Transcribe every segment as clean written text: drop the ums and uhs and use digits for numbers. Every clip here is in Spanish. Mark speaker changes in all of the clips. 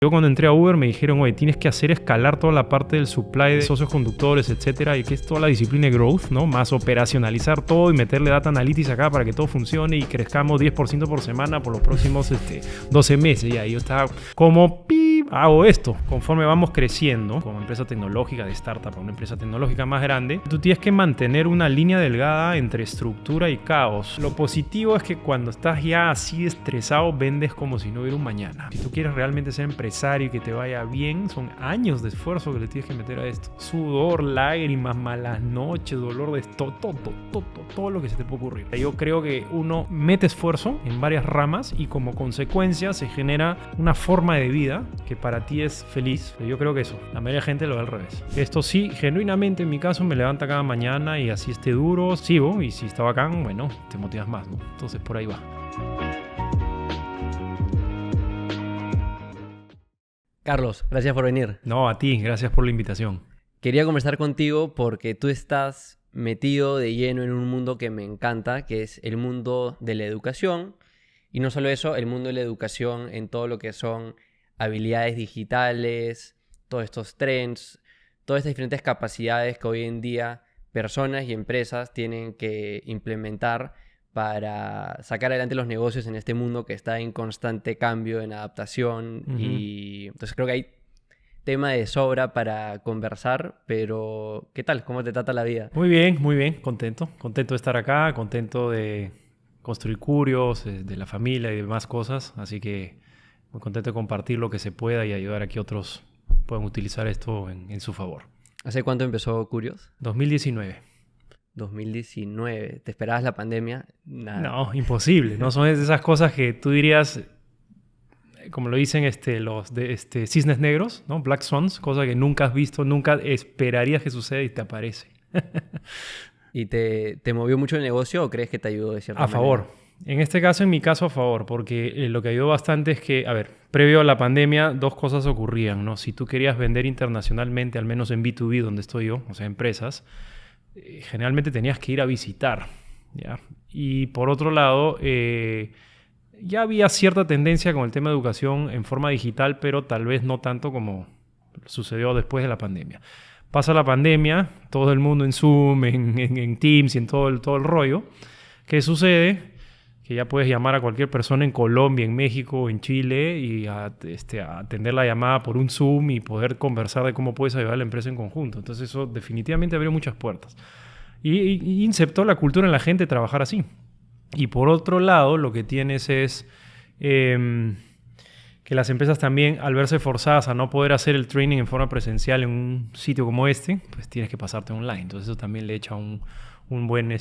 Speaker 1: Yo cuando entré a Uber me dijeron, oye, tienes que hacer escalar toda la parte del supply de socios conductores, etcétera, y que es toda la disciplina de growth, ¿no? Más operacionalizar todo y meterle data analytics acá para que todo funcione y crezcamos 10% por semana por los próximos 12 meses. Y ahí yo estaba como, hago esto. Conforme vamos creciendo como empresa tecnológica de startup a una empresa tecnológica más grande, tú tienes que mantener una línea delgada entre estructura y caos. Lo positivo es que cuando estás ya así estresado, vendes como si no hubiera un mañana. Si tú quieres realmente ser empresario y que te vaya bien, son años de esfuerzo que le tienes que meter a esto. Sudor, lágrimas, malas noches, dolor de todo lo que se te puede ocurrir. Yo creo que uno mete esfuerzo en varias ramas y como consecuencia se genera una forma de vida que para ti es feliz. Pero yo creo que eso, la mayoría de la gente lo ve al revés. Esto sí, genuinamente en mi caso me levanta cada mañana y así esté duro, sigo, y si está bacán, bueno, te motivas más, ¿no? Entonces por ahí va.
Speaker 2: Carlos, gracias por venir.
Speaker 1: No, a ti, gracias por la invitación.
Speaker 2: Quería conversar contigo porque tú estás metido de lleno en un mundo que me encanta, que es el mundo de la educación. Y no solo eso, el mundo de la educación en todo lo que son habilidades digitales, todos estos trends, todas estas diferentes capacidades que hoy en día personas y empresas tienen que implementar para sacar adelante los negocios en este mundo que está en constante cambio, en adaptación. Y entonces creo que hay tema de sobra para conversar, pero ¿qué tal? ¿Cómo te trata la vida?
Speaker 1: Muy bien, contento de estar acá, contento de construir Curios, de la familia y demás cosas, así que muy contento de compartir lo que se pueda y ayudar a que otros puedan utilizar esto en su favor.
Speaker 2: ¿Hace cuánto empezó Curios?
Speaker 1: 2019.
Speaker 2: 2019. ¿Te esperabas la pandemia? Nada.
Speaker 1: No, imposible. No son esas cosas que tú dirías, como lo dicen los cisnes negros, ¿no? Black Swans, cosa que nunca has visto, nunca esperarías que suceda y te aparece.
Speaker 2: ¿Y te movió mucho el negocio o crees que te ayudó de cierta manera?
Speaker 1: A favor. En este caso, en mi caso, a favor, porque lo que ayudó bastante es que, previo a la pandemia, dos cosas ocurrían, ¿no? Si tú querías vender internacionalmente, al menos en B2B, donde estoy yo, o sea, empresas, generalmente tenías que ir a visitar, ¿ya? Y por otro lado, ya había cierta tendencia con el tema de educación en forma digital, pero tal vez no tanto como sucedió después de la pandemia. Pasa la pandemia, todo el mundo en Zoom, en Teams y en todo el rollo. ¿Qué sucede? Que ya puedes llamar a cualquier persona en Colombia, en México, en Chile y a atender la llamada por un Zoom y poder conversar de cómo puedes ayudar a la empresa en conjunto. Entonces eso definitivamente abrió muchas puertas. Y insertó la cultura en la gente trabajar así. Y por otro lado, lo que tienes es que las empresas también, al verse forzadas a no poder hacer el training en forma presencial en un sitio como este, pues tienes que pasarte online. Entonces eso también le echa un buen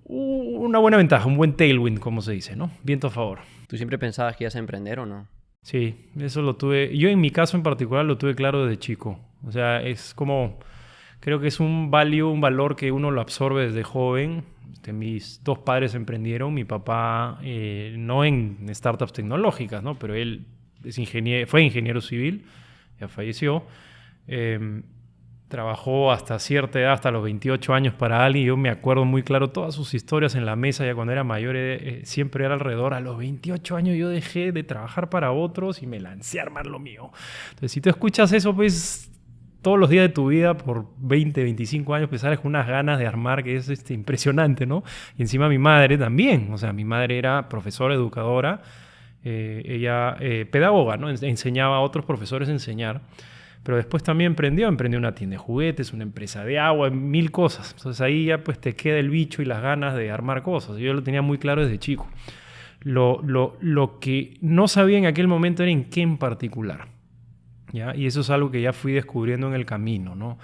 Speaker 1: una buena ventaja, un buen tailwind, como se dice, ¿no? Viento a favor.
Speaker 2: ¿Tú siempre pensabas que ibas a emprender o no?
Speaker 1: Sí, eso lo tuve. Yo en mi caso en particular lo tuve claro desde chico. O sea, es como, creo que es un valor que uno lo absorbe desde joven. Mis dos padres emprendieron, mi papá no en startups tecnológicas, ¿no? Pero él fue ingeniero civil, ya falleció. Trabajó hasta cierta edad, hasta los 28 años para alguien. Yo me acuerdo muy claro todas sus historias en la mesa, ya cuando era mayor, siempre era alrededor. A los 28 años yo dejé de trabajar para otros y me lancé a armar lo mío. Entonces, si tú escuchas eso, pues todos los días de tu vida, por 20, 25 años, pues sales con unas ganas de armar que es impresionante, ¿no? Y encima mi madre también. O sea, mi madre era profesora, educadora, ella pedagoga, ¿no? Enseñaba a otros profesores a enseñar. Pero después también emprendió una tienda de juguetes, una empresa de agua, mil cosas. Entonces ahí ya pues te queda el bicho y las ganas de armar cosas. Yo lo tenía muy claro desde chico. Lo que no sabía en aquel momento era en qué en particular, ¿ya? Y eso es algo que ya fui descubriendo en el camino, ¿no?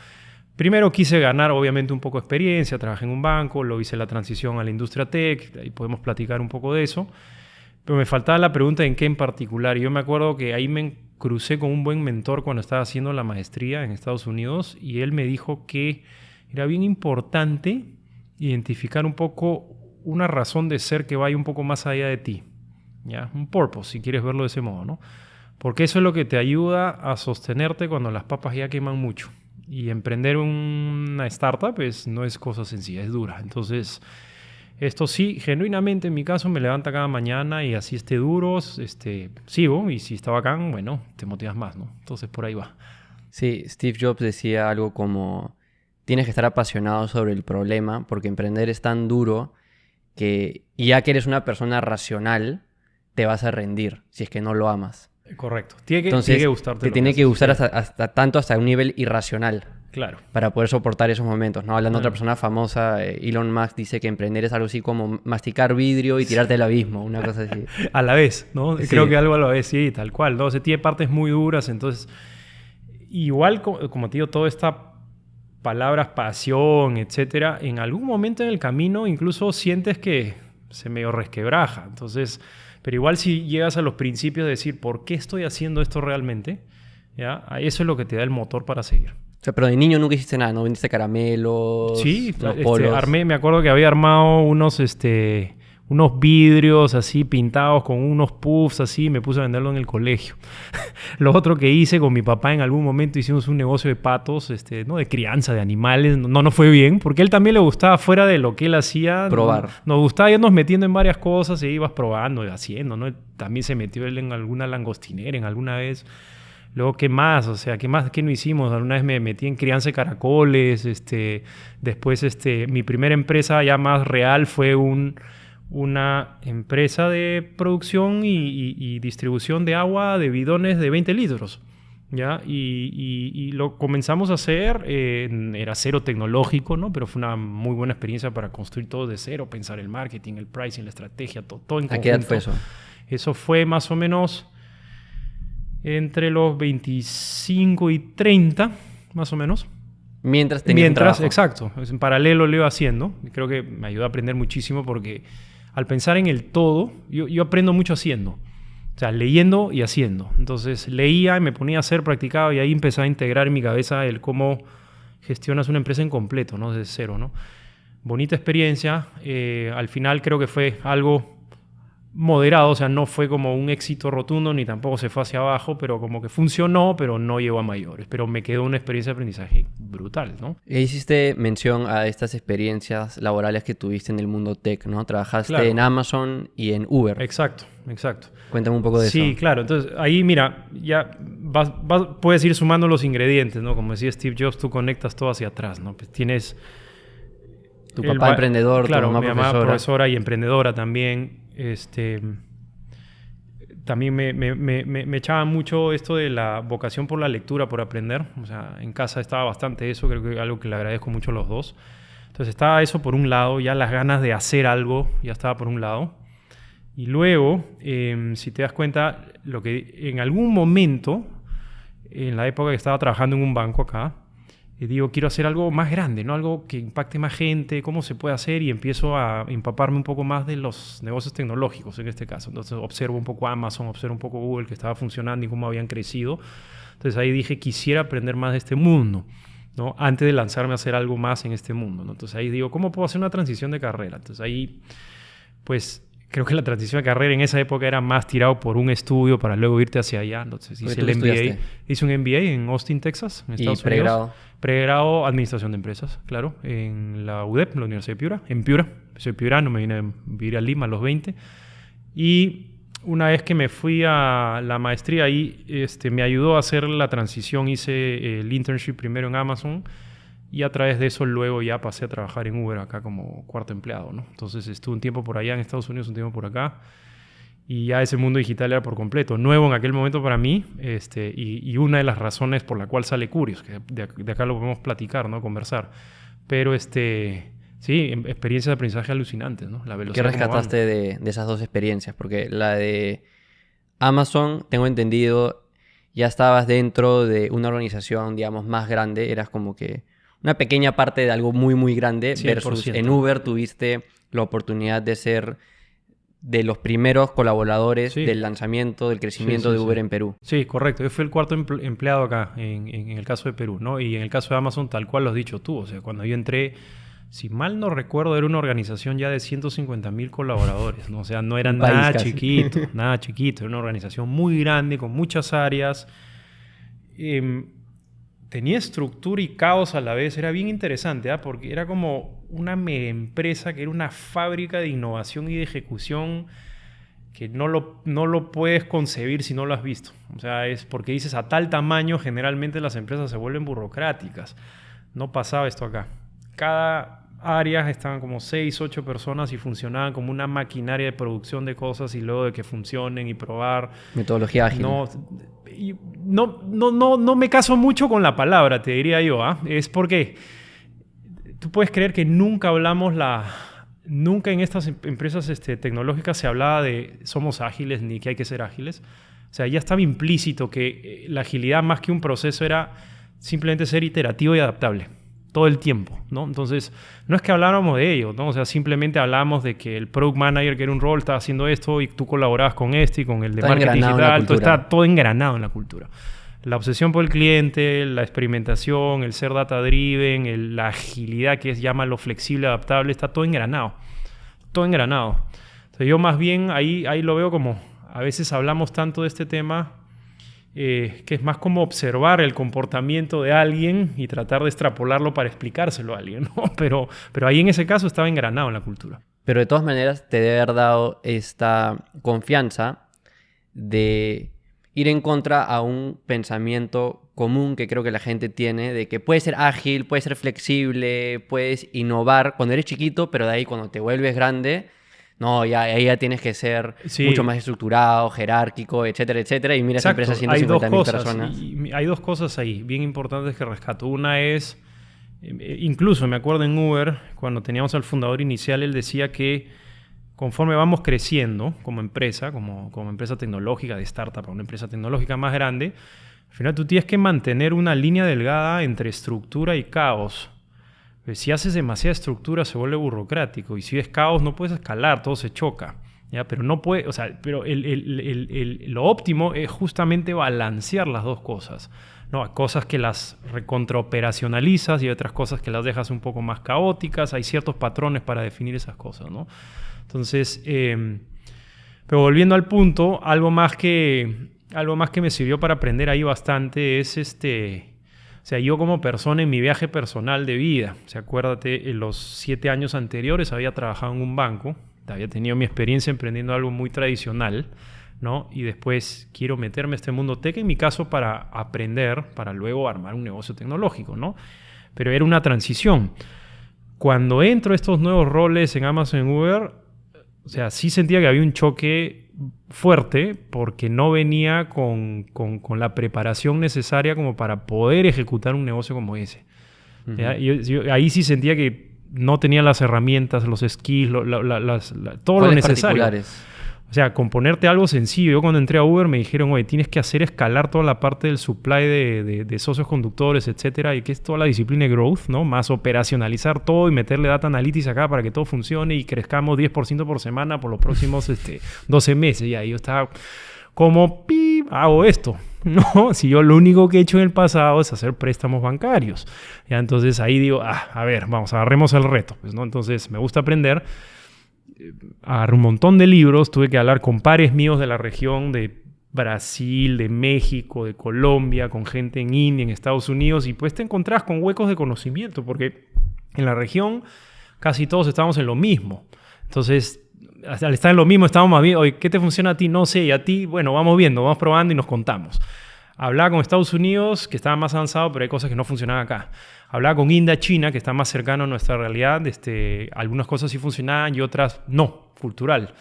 Speaker 1: Primero quise ganar obviamente un poco de experiencia, trabajé en un banco, luego hice la transición a la industria tech, ahí podemos platicar un poco de eso. Pero me faltaba la pregunta en qué en particular. Y yo me acuerdo que ahí me crucé con un buen mentor cuando estaba haciendo la maestría en Estados Unidos y él me dijo que era bien importante identificar un poco una razón de ser que vaya un poco más allá de ti, ¿ya? Un purpose, si quieres verlo de ese modo, ¿no? Porque eso es lo que te ayuda a sostenerte cuando las papas ya queman mucho. Y emprender una startup no es cosa sencilla, es dura. Entonces Esto sí, genuinamente en mi caso me levanta cada mañana y así esté duro, sigo. Y si está bacán, bueno, te motivas más, ¿no? Entonces por ahí va.
Speaker 2: Sí, Steve Jobs decía algo como, tienes que estar apasionado sobre el problema porque emprender es tan duro que ya que eres una persona racional, te vas a rendir si es que no lo amas.
Speaker 1: Correcto. Tiene
Speaker 2: Entonces,
Speaker 1: que gustarte
Speaker 2: te
Speaker 1: lo
Speaker 2: tiene
Speaker 1: que
Speaker 2: que
Speaker 1: haces.
Speaker 2: gustar
Speaker 1: Sí.
Speaker 2: hasta un nivel irracional
Speaker 1: Claro.
Speaker 2: para poder soportar esos momentos, ¿no? Hablando de otra
Speaker 1: Ah.
Speaker 2: persona famosa, Elon Musk dice que emprender es algo así como masticar vidrio y tirarte al abismo, una cosa así.
Speaker 1: A la vez, ¿no?
Speaker 2: Sí.
Speaker 1: Creo que algo a la vez, sí, tal cual, ¿no? O sea, tiene partes muy duras, entonces, igual como te digo, toda esta palabras, pasión, etcétera, en algún momento en el camino incluso sientes que se medio resquebraja. Entonces, pero igual si llegas a los principios de decir, ¿por qué estoy haciendo esto realmente? ¿Ya? Eso es lo que te da el motor para seguir.
Speaker 2: O sea, pero de niño nunca hiciste nada, ¿no? Vendiste caramelos,
Speaker 1: Sí,
Speaker 2: unos polos.
Speaker 1: me acuerdo que había armado unos vidrios así pintados con unos puffs así, y me puse a venderlo en el colegio. Lo otro que hice con mi papá en algún momento hicimos un negocio de patos, ¿no? De crianza de animales. No fue bien, porque a él también le gustaba fuera de lo que él hacía.
Speaker 2: Probar.
Speaker 1: Nos gustaba irnos metiendo en varias cosas y ibas probando y haciendo, ¿no? También se metió él en alguna langostinera en alguna vez. Luego, ¿qué más? O sea, ¿qué más? ¿Qué no hicimos? Alguna vez me metí en crianza de caracoles. Después, mi primera empresa ya más real fue una empresa de producción y distribución de agua de bidones de 20 litros. ¿Ya? Y lo comenzamos a hacer. Era cero tecnológico, ¿no? Pero fue una muy buena experiencia para construir todo de cero, pensar el marketing, el pricing, la estrategia, todo en conjunto.
Speaker 2: ¿A qué edad fue eso?
Speaker 1: Eso fue más o menos entre los 25 y 30, más o menos.
Speaker 2: Mientras tenías un trabajo.
Speaker 1: Exacto. En paralelo lo iba haciendo. Creo que me ayudó a aprender muchísimo porque al pensar en el todo, yo aprendo mucho haciendo. O sea, leyendo y haciendo. Entonces, leía y me ponía a hacer, practicaba y ahí empezaba a integrar en mi cabeza el cómo gestionas una empresa en completo, ¿no? Desde cero, ¿no? Bonita experiencia. Al final creo que fue algo moderado, o sea, no fue como un éxito rotundo ni tampoco se fue hacia abajo, pero como que funcionó, pero no llegó a mayores. Pero me quedó una experiencia de aprendizaje brutal, ¿no?
Speaker 2: Hiciste mención a estas experiencias laborales que tuviste en el mundo tech, ¿no? Trabajaste
Speaker 1: Claro.
Speaker 2: en Amazon y en Uber.
Speaker 1: Exacto.
Speaker 2: Cuéntame un poco de eso.
Speaker 1: Sí, claro. Entonces, ahí, mira, ya puedes ir sumando los ingredientes, ¿no? Como decía Steve Jobs, tú conectas todo hacia atrás, ¿no? Pues tienes
Speaker 2: Tu papá emprendedor,
Speaker 1: claro,
Speaker 2: tu mamá
Speaker 1: mi mamá profesora y emprendedora también. También me echaba mucho esto de la vocación por la lectura, por aprender. O sea, en casa estaba bastante eso, creo que es algo que le agradezco mucho a los dos. Entonces estaba eso por un lado, ya las ganas de hacer algo ya estaba por un lado. Y luego, si te das cuenta, lo que en algún momento, en la época que estaba trabajando en un banco acá, digo, quiero hacer algo más grande, ¿no? Algo que impacte más gente, cómo se puede hacer, y empiezo a empaparme un poco más de los negocios tecnológicos en este caso. Entonces observo un poco Amazon, observo un poco Google, que estaba funcionando y cómo habían crecido. Entonces ahí dije, quisiera aprender más de este mundo, ¿no? Antes de lanzarme a hacer algo más en este mundo, ¿no? Entonces ahí digo, ¿cómo puedo hacer una transición de carrera? Entonces ahí, pues creo que la transición de carrera en esa época era más tirado por un estudio para luego irte hacia allá. Entonces hice el MBA. Hice un MBA en Austin, Texas, en Estados Unidos. Pregrado Administración de Empresas, claro, en la UDEP, la Universidad de Piura. En Piura, soy piurano, me vine a vivir a Lima a los 20. Y una vez que me fui a la maestría ahí, me ayudó a hacer la transición. Hice el internship primero en Amazon y a través de eso luego ya pasé a trabajar en Uber acá como cuarto empleado, ¿no? Entonces estuve un tiempo por allá en Estados Unidos, un tiempo por acá. Y ya ese mundo digital era por completo nuevo en aquel momento para mí, y una de las razones por la cual sale Curious, que de acá lo podemos platicar, ¿no? Conversar. Pero sí, experiencias de aprendizaje alucinantes, ¿no? La velocidad.
Speaker 2: ¿Qué rescataste de esas dos experiencias? Porque la de Amazon, tengo entendido, ya estabas dentro de una organización, digamos, más grande, eras como que una pequeña parte de algo muy, muy grande, 100%. Versus en Uber tuviste la oportunidad de ser de los primeros colaboradores del lanzamiento, del crecimiento de Uber en Perú.
Speaker 1: Sí, correcto. Yo fui el cuarto empleado acá, en el caso de Perú, ¿no? Y en el caso de Amazon, tal cual lo has dicho tú. O sea, cuando yo entré, si mal no recuerdo, era una organización ya de 150,000 colaboradores, ¿no? O sea, no era nada chiquito, nada chiquito. Era una organización muy grande, con muchas áreas. tenía estructura y caos a la vez. Era bien interesante, ¿eh? Porque era como una mega empresa que era una fábrica de innovación y de ejecución que no lo puedes concebir si no lo has visto. O sea, es porque dices, a tal tamaño generalmente las empresas se vuelven burocráticas. No pasaba esto acá. Cada área estaban como 6, 8 personas y funcionaban como una maquinaria de producción de cosas, y luego de que funcionen y probar.
Speaker 2: Metodología ágil.
Speaker 1: No me caso mucho con la palabra, te diría yo. Es porque tú puedes creer que nunca en estas empresas tecnológicas se hablaba de somos ágiles ni que hay que ser ágiles. O sea, ya estaba implícito que la agilidad, más que un proceso, era simplemente ser iterativo y adaptable todo el tiempo, ¿no? Entonces, no es que habláramos de ello, ¿no? O sea, simplemente hablábamos de que el product manager, que era un rol, estaba haciendo esto y tú colaborabas con y con el de marketing digital. Está todo engranado en la cultura. La obsesión por el cliente, la experimentación, el ser data driven, la agilidad, que llámalo flexible, adaptable, está todo engranado. Todo engranado. Entonces, yo más bien ahí lo veo como, a veces hablamos tanto de este tema, que es más como observar el comportamiento de alguien y tratar de extrapolarlo para explicárselo a alguien, ¿no? Pero ahí en ese caso estaba engranado en la cultura.
Speaker 2: Pero de todas maneras te debe haber dado esta confianza de ir en contra a un pensamiento común que creo que la gente tiene, de que puedes ser ágil, puedes ser flexible, puedes innovar cuando eres chiquito, pero de ahí cuando te vuelves grande, no, ahí ya tienes que ser mucho más estructurado, jerárquico, etcétera, etcétera. Y mira, esa empresa 150.000 personas.
Speaker 1: Hay dos cosas ahí bien importantes que rescato. Una es, incluso me acuerdo en Uber, cuando teníamos al fundador inicial, él decía que conforme vamos creciendo como empresa, como empresa tecnológica de startup, una empresa tecnológica más grande, al final tú tienes que mantener una línea delgada entre estructura y caos. Si haces demasiada estructura se vuelve burocrático, y si es caos no puedes escalar, todo se choca, ¿ya? Pero no puede, o sea, pero lo óptimo es justamente balancear las dos cosas, ¿no? Hay cosas que las recontraoperacionalizas y otras cosas que las dejas un poco más caóticas. Hay ciertos patrones para definir esas cosas, ¿no? Entonces, pero volviendo al punto, algo más que me sirvió para aprender ahí bastante es o sea, yo como persona en mi viaje personal de vida, o sea, acuérdate, en los 7 años anteriores había trabajado en un banco, había tenido mi experiencia emprendiendo algo muy tradicional, ¿no? Y después quiero meterme a este mundo tech, en mi caso, para aprender, para luego armar un negocio tecnológico, ¿no? Pero era una transición. Cuando entro a estos nuevos roles en Amazon, en Uber, o sea, sí sentía que había un choque fuerte porque no venía con la preparación necesaria como para poder ejecutar un negocio como ese. Uh-huh. Yo ahí sí sentía que no tenía las herramientas, los skills, todo lo necesario. O sea, con ponerte algo sencillo. Yo cuando entré a Uber me dijeron, oye, tienes que hacer escalar toda la parte del supply de socios conductores, etcétera, y que es toda la disciplina de growth, ¿no? Más operacionalizar todo y meterle data analytics acá para que todo funcione y crezcamos 10% por semana por los próximos 12 meses. Y ahí yo estaba como, hago esto, ¿no? Si yo lo único que he hecho en el pasado es hacer préstamos bancarios. Ya, entonces ahí digo, a ver, vamos, agarremos el reto, pues, ¿no? Entonces me gusta aprender. Agarré un montón de libros, tuve que hablar con pares míos de la región de Brasil, de México, de Colombia, con gente en India, en Estados Unidos, y pues te encontrás con huecos de conocimiento, porque en la región casi todos estábamos en lo mismo. Entonces, al estar en lo mismo, estábamos más bien, oye, ¿qué te funciona a ti? No sé, y a ti, bueno, vamos viendo, vamos probando y nos contamos. Hablaba con Estados Unidos, que estaba más avanzado, pero hay cosas que no funcionaban acá. Hablaba con India, China, que está más cercano a nuestra realidad. Algunas cosas sí funcionaban y otras no, cultural.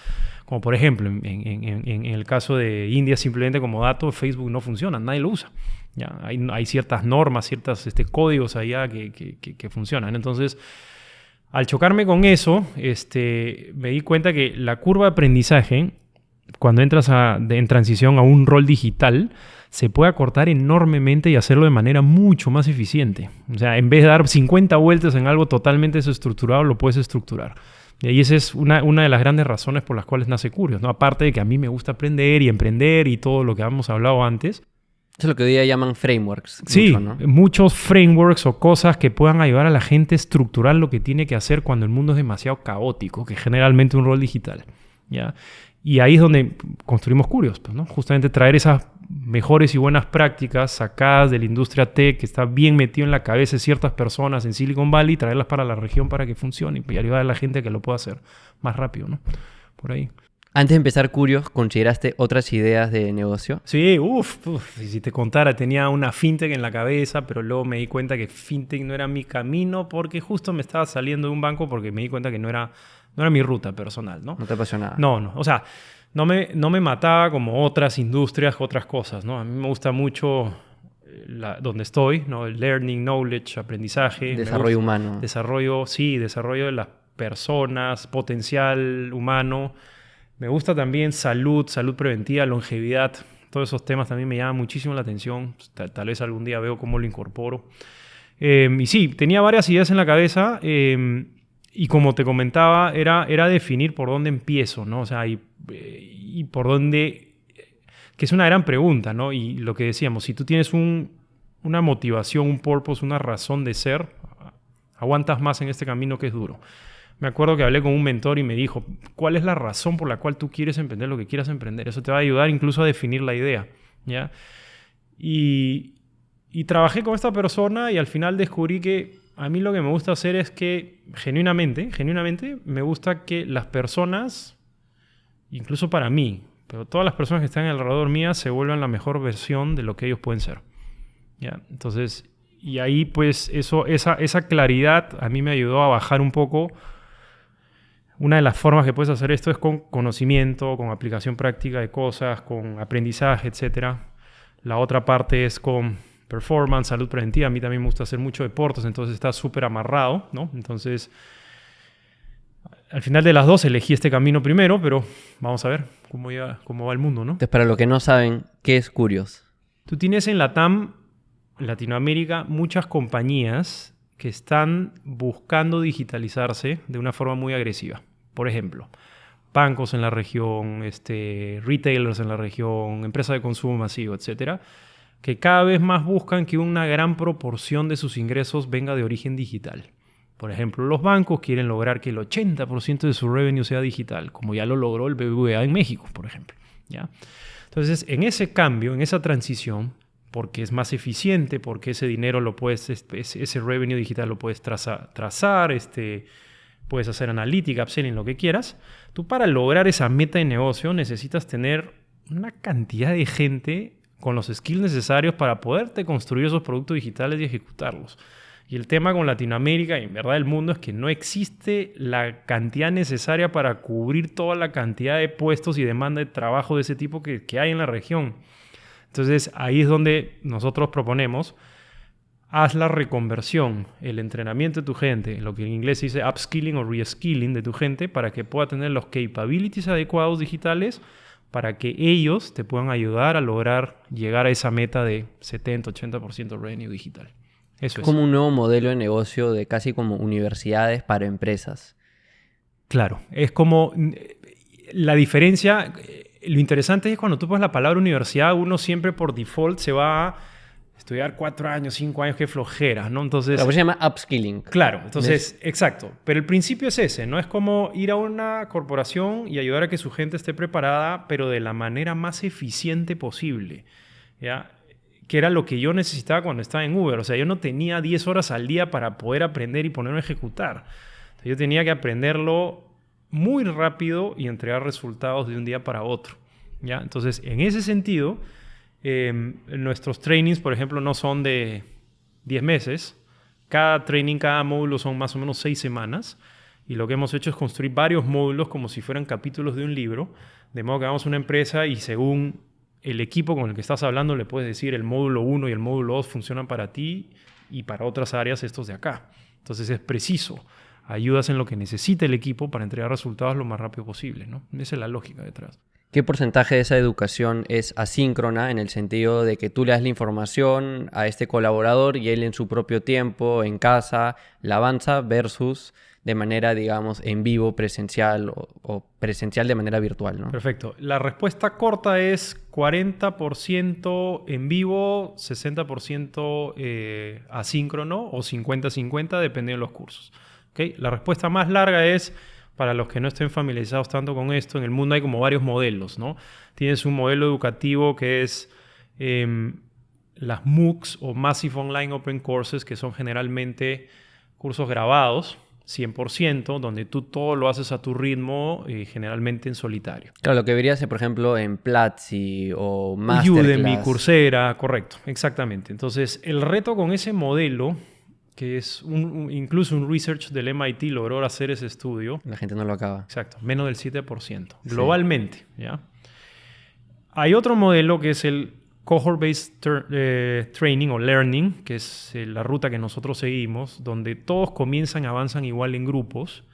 Speaker 1: Como por ejemplo, en el caso de India, simplemente como dato, Facebook no funciona, nadie lo usa. ¿Ya? Hay ciertas normas, ciertos códigos allá que funcionan. Entonces, al chocarme con eso, me di cuenta que la curva de aprendizaje, cuando entras en transición a un rol digital, se puede acortar enormemente y hacerlo de manera mucho más eficiente. O sea, en vez de dar 50 vueltas en algo totalmente desestructurado, lo puedes estructurar. Y esa es una de las grandes razones por las cuales nace Curios, ¿no? Aparte de que a mí me gusta aprender y emprender y todo lo que hemos hablado antes.
Speaker 2: Eso es lo que hoy día llaman frameworks.
Speaker 1: Sí,
Speaker 2: mucho, ¿no?
Speaker 1: Muchos frameworks o cosas que puedan ayudar a la gente a estructurar lo que tiene que hacer cuando el mundo es demasiado caótico, que es generalmente un rol digital, ¿ya? Y ahí es donde construimos Curios, pues, ¿no? Justamente traer esas mejores y buenas prácticas sacadas de la industria tech, que está bien metido en la cabeza de ciertas personas en Silicon Valley, traerlas para la región para que funcione y ayudar a la gente a que lo pueda hacer más rápido, ¿no? Por ahí.
Speaker 2: Antes de empezar Curios, ¿consideraste otras ideas de negocio?
Speaker 1: Sí, y si te contara, tenía una fintech en la cabeza, pero luego me di cuenta que fintech no era mi camino porque justo me estaba saliendo de un banco porque me di cuenta que no era mi ruta personal, ¿no?
Speaker 2: ¿No te apasionaba?
Speaker 1: No. O sea, no me mataba como otras industrias, otras cosas, ¿no? A mí me gusta mucho donde estoy, ¿no? El learning, knowledge, aprendizaje.
Speaker 2: Desarrollo humano.
Speaker 1: Desarrollo de las personas, potencial humano. Me gusta también salud preventiva, longevidad. Todos esos temas también me llaman muchísimo la atención. Tal vez algún día veo cómo lo incorporo. Y sí, tenía varias ideas en la cabeza. Y como te comentaba, era definir por dónde empiezo, ¿no? O sea, y por dónde... Que es una gran pregunta, ¿no? Y lo que decíamos, si tú tienes una motivación, un purpose, una razón de ser, aguantas más en este camino que es duro. Me acuerdo que hablé con un mentor y me dijo, ¿cuál es la razón por la cual tú quieres emprender lo que quieras emprender? Eso te va a ayudar incluso a definir la idea, ¿ya? Y trabajé con esta persona y al final descubrí que a mí lo que me gusta hacer es que genuinamente me gusta que las personas, incluso para mí, pero todas las personas que están alrededor mía se vuelvan la mejor versión de lo que ellos pueden ser, ¿ya? Entonces, y ahí pues esa claridad a mí me ayudó a bajar un poco. Una de las formas que puedes hacer esto es con conocimiento, con aplicación práctica de cosas, con aprendizaje, etc. La otra parte es con performance, salud preventiva. A mí también me gusta hacer mucho deportes, entonces está súper amarrado, ¿no? Entonces, al final de las dos elegí este camino primero, pero vamos a ver cómo va el mundo, ¿no?
Speaker 2: Entonces, para los que no saben, ¿qué es Curios?
Speaker 1: Tú tienes en LATAM, Latinoamérica, muchas compañías que están buscando digitalizarse de una forma muy agresiva. Por ejemplo, bancos en la región, retailers en la región, empresas de consumo masivo, etcétera, que cada vez más buscan que una gran proporción de sus ingresos venga de origen digital. Por ejemplo, los bancos quieren lograr que el 80% de su revenue sea digital, como ya lo logró el BBVA en México, por ejemplo, ¿ya? Entonces, en ese cambio, en esa transición, porque es más eficiente, porque ese dinero ese revenue digital lo puedes trazar, puedes hacer analítica, upselling, lo que quieras. Tú para lograr esa meta de negocio necesitas tener una cantidad de gente con los skills necesarios para poderte construir esos productos digitales y ejecutarlos. Y el tema con Latinoamérica y en verdad el mundo es que no existe la cantidad necesaria para cubrir toda la cantidad de puestos y demanda de trabajo de ese tipo que hay en la región. Entonces, ahí es donde nosotros proponemos, haz la reconversión, el entrenamiento de tu gente, lo que en inglés se dice upskilling o reskilling de tu gente, para que pueda tener los capabilities adecuados digitales para que ellos te puedan ayudar a lograr llegar a esa meta de 70-80% revenue digital. Eso es.
Speaker 2: Como un nuevo modelo de negocio de casi como universidades para empresas.
Speaker 1: Claro, es como la diferencia. Lo interesante es cuando tú pones la palabra universidad, uno siempre por default se va a estudiar 4 años, 5 años, qué flojera, ¿no? Entonces,
Speaker 2: se llama upskilling.
Speaker 1: Claro, entonces, exacto. Pero el principio es ese, ¿no? Es como ir a una corporación y ayudar a que su gente esté preparada, pero de la manera más eficiente posible, ¿ya? Que era lo que yo necesitaba cuando estaba en Uber. O sea, yo no tenía 10 horas al día para poder aprender y ponerme a ejecutar. Entonces, yo tenía que aprenderlo muy rápido y entregar resultados de un día para otro, ¿ya? Entonces, en ese sentido, nuestros trainings, por ejemplo, no son de 10 meses. Cada training, cada módulo son más o menos 6 semanas. Y lo que hemos hecho es construir varios módulos como si fueran capítulos de un libro. De modo que hagamos una empresa y según el equipo con el que estás hablando le puedes decir el módulo 1 y el módulo 2 funcionan para ti y para otras áreas estos de acá. Entonces es preciso. Ayudas en lo que necesita el equipo para entregar resultados lo más rápido posible, ¿no? Esa es la lógica detrás.
Speaker 2: ¿Qué porcentaje de esa educación es asíncrona en el sentido de que tú le das la información a este colaborador y él en su propio tiempo, en casa, la avanza versus de manera, digamos, en vivo, presencial o presencial de manera virtual, ¿no?
Speaker 1: Perfecto. La respuesta corta es 40% en vivo, 60% asíncrono o 50-50, dependiendo de los cursos. ¿Okay? La respuesta más larga es, para los que no estén familiarizados tanto con esto, en el mundo hay como varios modelos, ¿no? Tienes un modelo educativo que es las MOOCs o Massive Online Open Courses, que son generalmente cursos grabados, 100%, donde tú todo lo haces a tu ritmo, generalmente en solitario.
Speaker 2: Claro, lo que verías, por ejemplo, en Platzi o Masterclass.
Speaker 1: Udemy, Coursera, correcto, exactamente. Entonces, el reto con ese modelo, que es incluso un research del MIT logró hacer ese estudio.
Speaker 2: La gente no lo acaba.
Speaker 1: Exacto, menos del 7%, globalmente, ¿ya? Hay otro modelo que es el Cohort-Based Training o Learning, que es la ruta que nosotros seguimos, donde todos avanzan igual en grupos,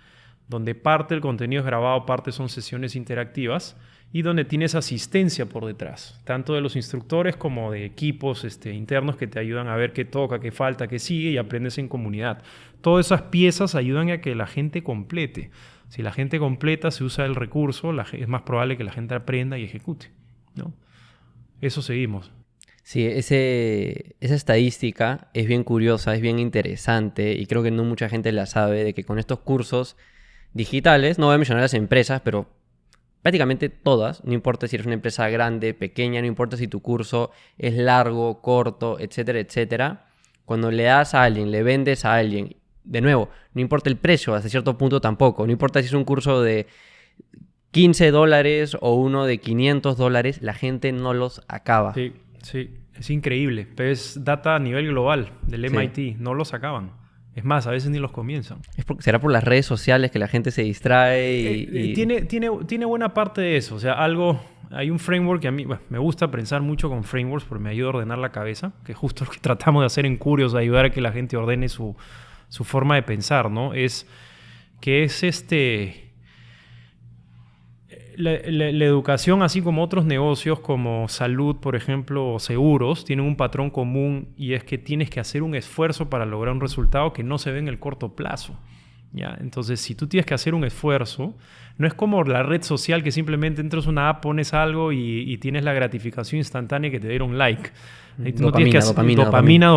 Speaker 1: donde parte del contenido es grabado, parte son sesiones interactivas y donde tienes asistencia por detrás, tanto de los instructores como de equipos internos que te ayudan a ver qué toca, qué falta, qué sigue y aprendes en comunidad. Todas esas piezas ayudan a que la gente complete. Si la gente completa, se usa el recurso, es más probable que la gente aprenda y ejecute, ¿no? Eso seguimos.
Speaker 2: Sí, esa estadística es bien curiosa, es bien interesante y creo que no mucha gente la sabe de que con estos cursos digitales, no voy a mencionar las empresas, pero prácticamente todas, no importa si eres una empresa grande, pequeña, no importa si tu curso es largo, corto, etcétera, etcétera, cuando le das a alguien, le vendes a alguien, de nuevo, no importa el precio, hasta cierto punto tampoco, no importa si es un curso de $15 o uno de $500, la gente no los acaba.
Speaker 1: Sí, sí, es increíble, pero es data a nivel global del MIT, no los acaban. Es más, a veces ni los comienzan.
Speaker 2: ¿Será por las redes sociales que la gente se distrae? Y...
Speaker 1: Tiene buena parte de eso. O sea, hay un framework que a mí me gusta pensar mucho con frameworks porque me ayuda a ordenar la cabeza, que es justo lo que tratamos de hacer en Curios, ayudar a que la gente ordene su forma de pensar, ¿no? Es la educación, así como otros negocios como salud, por ejemplo, o seguros, tienen un patrón común y es que tienes que hacer un esfuerzo para lograr un resultado que no se ve en el corto plazo, ¿ya? Entonces, si tú tienes que hacer un esfuerzo, no es como la red social que simplemente entras a una app, pones algo y tienes la gratificación instantánea que te dieron like. Dopamina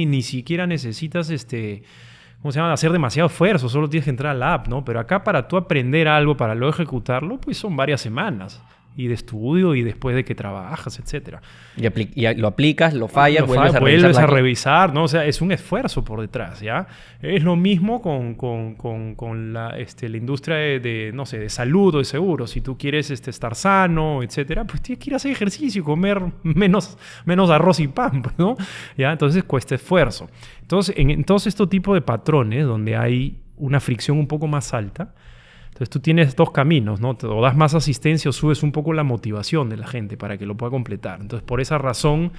Speaker 1: y ni siquiera necesitas ¿cómo se llama? Hacer demasiado esfuerzo, solo tienes que entrar a la app, ¿no? Pero acá para tú aprender algo, para luego ejecutarlo, pues son varias semanas. Y de estudio y después de que trabajas, etc.
Speaker 2: Y lo aplicas, lo fallas, vuelves
Speaker 1: a revisar, ¿no? O sea, es un esfuerzo por detrás, ¿ya? Es lo mismo con la industria no sé, de salud o de seguros. Si tú quieres estar sano, etc., pues tienes que ir a hacer ejercicio y comer menos arroz y pan, ¿no? ¿Ya? Entonces cuesta esfuerzo. Entonces, en todos estos tipos de patrones donde hay una fricción un poco más alta, entonces tú tienes dos caminos, ¿no? O das más asistencia o subes un poco la motivación de la gente para que lo pueda completar. Entonces, por esa razón,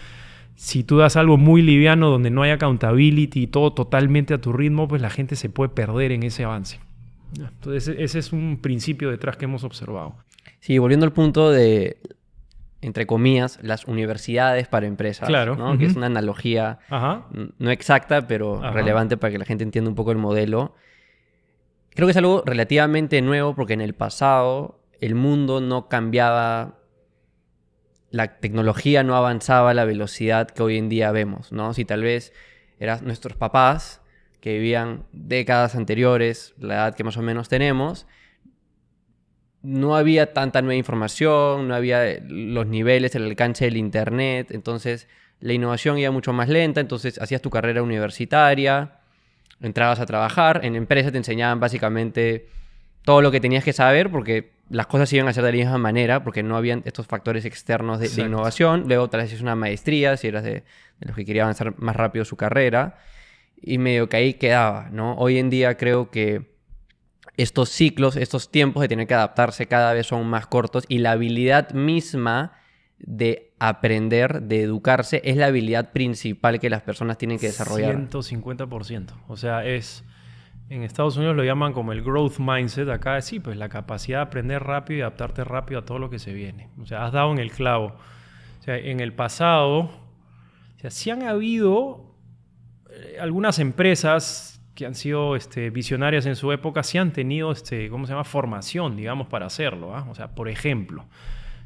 Speaker 1: si tú das algo muy liviano donde no hay accountability y todo totalmente a tu ritmo, pues la gente se puede perder en ese avance. Entonces, ese es un principio detrás que hemos observado.
Speaker 2: Sí, volviendo al punto de, entre comillas, las universidades para empresas,
Speaker 1: claro,
Speaker 2: ¿no? Que es una analogía no exacta, pero relevante para que la gente entienda un poco el modelo. Creo que es algo relativamente nuevo porque en el pasado el mundo no cambiaba, la tecnología no avanzaba a la velocidad que hoy en día vemos, ¿no? Si tal vez eran nuestros papás que vivían décadas anteriores, la edad que más o menos tenemos, no había tanta nueva información, no había los niveles, el alcance del internet, entonces la innovación iba mucho más lenta, entonces hacías tu carrera universitaria, entrabas a trabajar, en empresa te enseñaban básicamente todo lo que tenías que saber porque las cosas se iban a hacer de la misma manera porque no habían estos factores externos de innovación. Luego tal vez hacías una maestría si eras de los que quería avanzar más rápido su carrera y medio que ahí quedaba, ¿no? Hoy en día creo que estos ciclos, estos tiempos de tener que adaptarse cada vez son más cortos y la habilidad misma de aprender, de educarse, es la habilidad principal que las personas tienen que desarrollar.
Speaker 1: 150%. O sea, en Estados Unidos lo llaman como el growth mindset. Acá sí, pues la capacidad de aprender rápido y adaptarte rápido a todo lo que se viene. O sea, has dado en el clavo. O sea, en el pasado, o sea, sí han habido algunas empresas que han sido visionarias en su época, sí han tenido, ¿cómo se llama? Formación, digamos, para hacerlo, ¿ah? O sea, por ejemplo,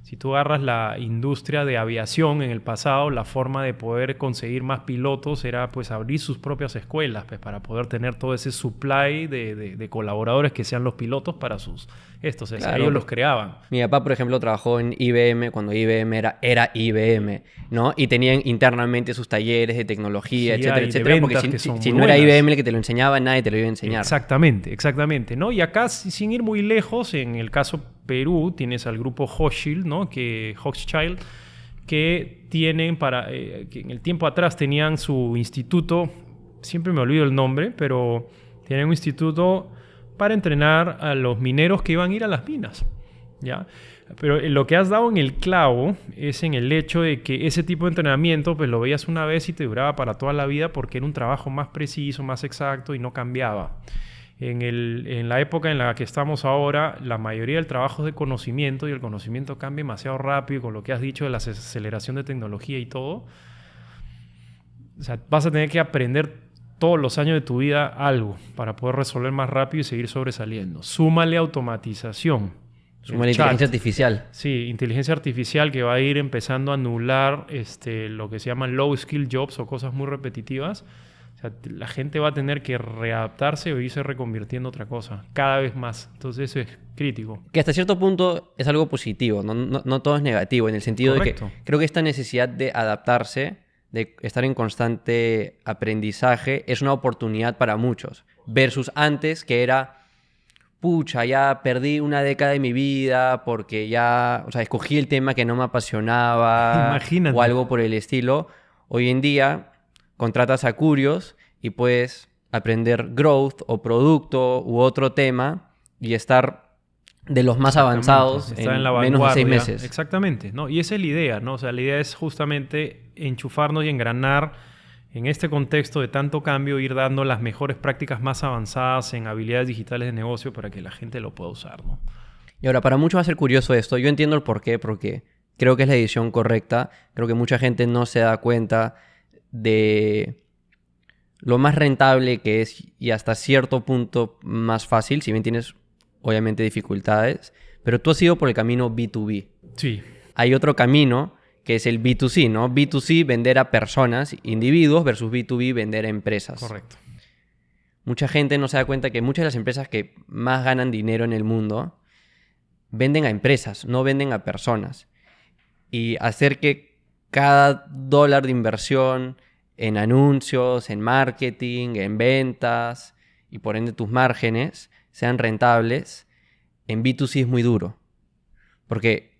Speaker 1: Si tú agarras la industria de aviación en el pasado, la forma de poder conseguir más pilotos era pues abrir sus propias escuelas pues, para poder tener todo ese supply de colaboradores que sean los pilotos para sus estos.
Speaker 2: Claro,
Speaker 1: Ellos los creaban.
Speaker 2: Mi papá, por ejemplo, trabajó en IBM cuando IBM era IBM, ¿no? Y tenían internamente sus talleres de tecnología,
Speaker 1: Sí,
Speaker 2: etcétera,
Speaker 1: hay de
Speaker 2: etcétera. Porque
Speaker 1: ventas que son
Speaker 2: si
Speaker 1: muy
Speaker 2: no era
Speaker 1: buenas.
Speaker 2: IBM el que te lo enseñaba, nadie te lo iba a enseñar.
Speaker 1: Exactamente, exactamente, ¿no? Y acá, sin ir muy lejos, en el caso Perú, tienes al grupo Hochschild, ¿no? Hochschild, que tienen que en el tiempo atrás tenían su instituto, siempre me olvido el nombre, pero tienen un instituto para entrenar a los mineros que iban a ir a las minas, ¿ya? Pero lo que has dado en el clavo es en el hecho de que ese tipo de entrenamiento pues lo veías una vez y te duraba para toda la vida porque era un trabajo más preciso, más exacto y no cambiaba. En la época en la que estamos ahora, la mayoría del trabajo es de conocimiento y el conocimiento cambia demasiado rápido con lo que has dicho de la aceleración de tecnología y todo. O sea, vas a tener que aprender todos los años de tu vida algo para poder resolver más rápido y seguir sobresaliendo. Súmale automatización.
Speaker 2: Suma la inteligencia artificial.
Speaker 1: Sí, inteligencia artificial que va a ir empezando a anular lo que se llaman low skill jobs o cosas muy repetitivas. O sea, la gente va a tener que readaptarse o irse reconvirtiendo a otra cosa, cada vez más. Entonces eso es crítico.
Speaker 2: Que hasta cierto punto es algo positivo, no todo es negativo, en el sentido
Speaker 1: Correcto.
Speaker 2: de que creo que esta necesidad de adaptarse, de estar en constante aprendizaje, es una oportunidad para muchos. Versus antes, que era, pucha, ya perdí una década de mi vida porque ya, o sea, escogí el tema que no me apasionaba.
Speaker 1: Imagínate.
Speaker 2: O algo por el estilo. Hoy en día contratas a Curios y puedes aprender growth o producto u otro tema y estar de los más avanzados en
Speaker 1: la
Speaker 2: menos de 6 meses.
Speaker 1: Exactamente, ¿no? Y esa es la idea, ¿no? O sea, la idea es justamente enchufarnos y engranar en este contexto de tanto cambio, ir dando las mejores prácticas más avanzadas en habilidades digitales de negocio para que la gente lo pueda usar, ¿no?
Speaker 2: Y ahora, para muchos va a ser curioso esto. Yo entiendo el porqué, porque creo que es la decisión correcta. Creo que mucha gente no se da cuenta de lo más rentable que es y hasta cierto punto más fácil, si bien tienes obviamente dificultades, pero tú has ido por el camino B2B.
Speaker 1: Sí.
Speaker 2: Hay otro camino que es el B2C, ¿no? B2C, vender a personas, individuos, versus B2B, vender a empresas.
Speaker 1: Correcto.
Speaker 2: Mucha gente no se da cuenta que muchas de las empresas que más ganan dinero en el mundo venden a empresas, no venden a personas. Y hacer que cada dólar de inversión en anuncios, en marketing, en ventas y por ende tus márgenes sean rentables, en B2C es muy duro. Porque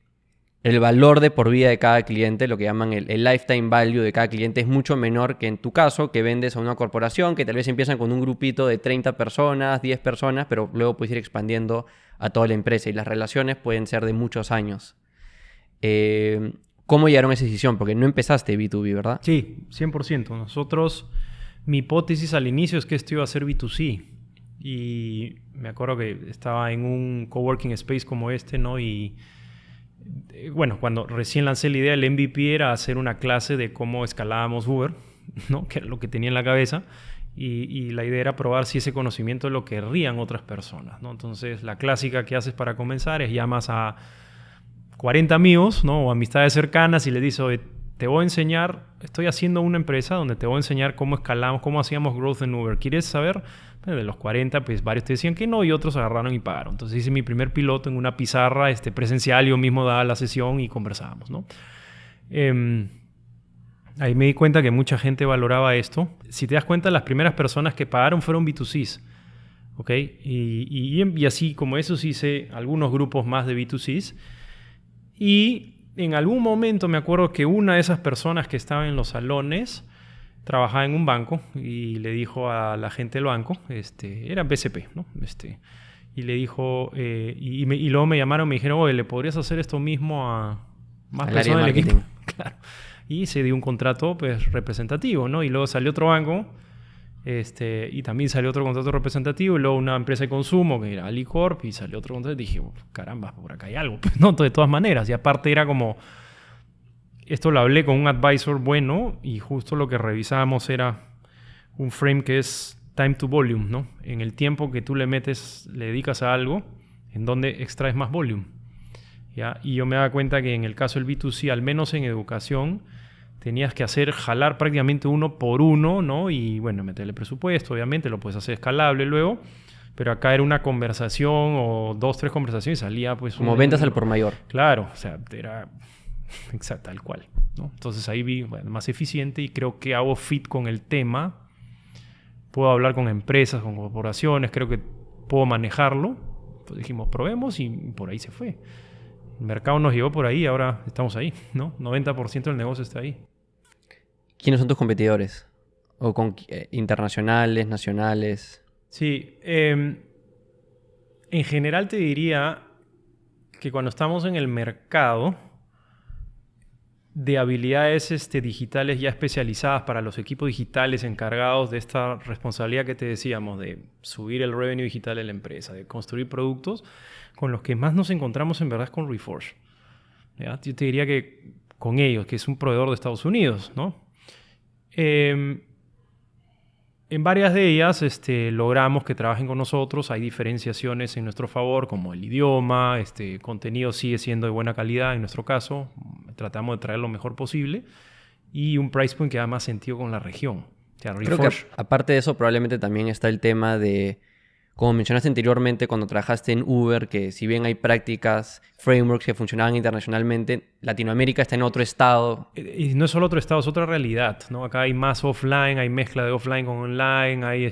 Speaker 2: el valor de por vida de cada cliente, lo que llaman el lifetime value de cada cliente, es mucho menor que en tu caso, que vendes a una corporación que tal vez empiezan con un grupito de 30 personas, 10 personas, pero luego puedes ir expandiendo a toda la empresa y las relaciones pueden ser de muchos años. ¿Cómo llegaron a esa decisión? Porque no empezaste B2B, ¿verdad?
Speaker 1: Sí, 100%. Mi hipótesis al inicio es que esto iba a ser B2C. Y me acuerdo que estaba en un coworking space como este, ¿no? Y bueno, cuando recién lancé la idea, el MVP era hacer una clase de cómo escalábamos Uber, ¿no? Que era lo que tenía en la cabeza. Y la idea era probar si ese conocimiento lo querrían otras personas, ¿no? Entonces, la clásica que haces para comenzar es llamas a 40 amigos, ¿no? O amistades cercanas y les dices, oye, te voy a enseñar, estoy haciendo una empresa donde te voy a enseñar cómo escalamos, cómo hacíamos growth en Uber. ¿Quieres saber? Bueno, de los 40, pues varios te decían que no y otros agarraron y pagaron. Entonces hice mi primer piloto en una pizarra presencial, yo mismo daba la sesión y conversábamos, ¿no? Ahí me di cuenta que mucha gente valoraba esto. Si te das cuenta, las primeras personas que pagaron fueron B2Cs, ¿ok? Y así como esos hice algunos grupos más de B2Cs. Y en algún momento me acuerdo que una de esas personas que estaba en los salones trabajaba en un banco y le dijo a la gente del banco, era BCP, ¿no? Y le dijo, y luego me llamaron y me dijeron, oye, ¿le podrías hacer esto mismo a más
Speaker 2: al
Speaker 1: personas
Speaker 2: área de
Speaker 1: del equipo?
Speaker 2: marketing.
Speaker 1: Claro. Y se dio un contrato pues representativo, ¿no? Y luego salió otro banco, y también salió otro contrato representativo, y luego una empresa de consumo que era Alicorp, y salió otro contrato, y dije, caramba, por acá hay algo, pues, ¿no? De todas maneras, y aparte era como, esto lo hablé con un advisor bueno, y justo lo que revisábamos era un frame que es time to volume, ¿no? En el tiempo que tú le dedicas a algo, en donde extraes más volume. ¿ya? Y yo me daba cuenta que en el caso del B2C, al menos en educación, tenías que jalar prácticamente uno por uno, ¿no? Y bueno, meterle presupuesto, obviamente, lo puedes hacer escalable luego, pero acá era una conversación o 2, 3 conversaciones y salía pues...
Speaker 2: Como ventas al por mayor.
Speaker 1: Claro, o sea, era exacto, tal cual, ¿no? Entonces ahí vi, bueno, más eficiente y creo que hago fit con el tema. Puedo hablar con empresas, con corporaciones, creo que puedo manejarlo. Pues dijimos, probemos y por ahí se fue. El mercado nos llevó por ahí, ahora estamos ahí, ¿no? 90% del negocio está ahí.
Speaker 2: ¿Quiénes son tus competidores? ¿O internacionales, nacionales?
Speaker 1: Sí, en general te diría que cuando estamos en el mercado de habilidades digitales ya especializadas para los equipos digitales encargados de esta responsabilidad que te decíamos, de subir el revenue digital de la empresa, de construir productos, con los que más nos encontramos en verdad es con Reforge. ¿Ya? Yo te diría que con ellos, que es un proveedor de Estados Unidos, ¿no? En varias de ellas logramos que trabajen con nosotros. Hay diferenciaciones en nuestro favor, como el idioma, contenido sigue siendo de buena calidad en nuestro caso. Tratamos de traer lo mejor posible. Y un price point que da más sentido con la región. O sea,
Speaker 2: Creo que aparte de eso probablemente también está el tema de, como mencionaste anteriormente cuando trabajaste en Uber, que si bien hay prácticas, frameworks que funcionaban internacionalmente, Latinoamérica está en otro estado.
Speaker 1: Y no es solo otro estado, es otra realidad, ¿no? Acá hay más offline, hay mezcla de offline con online, hay o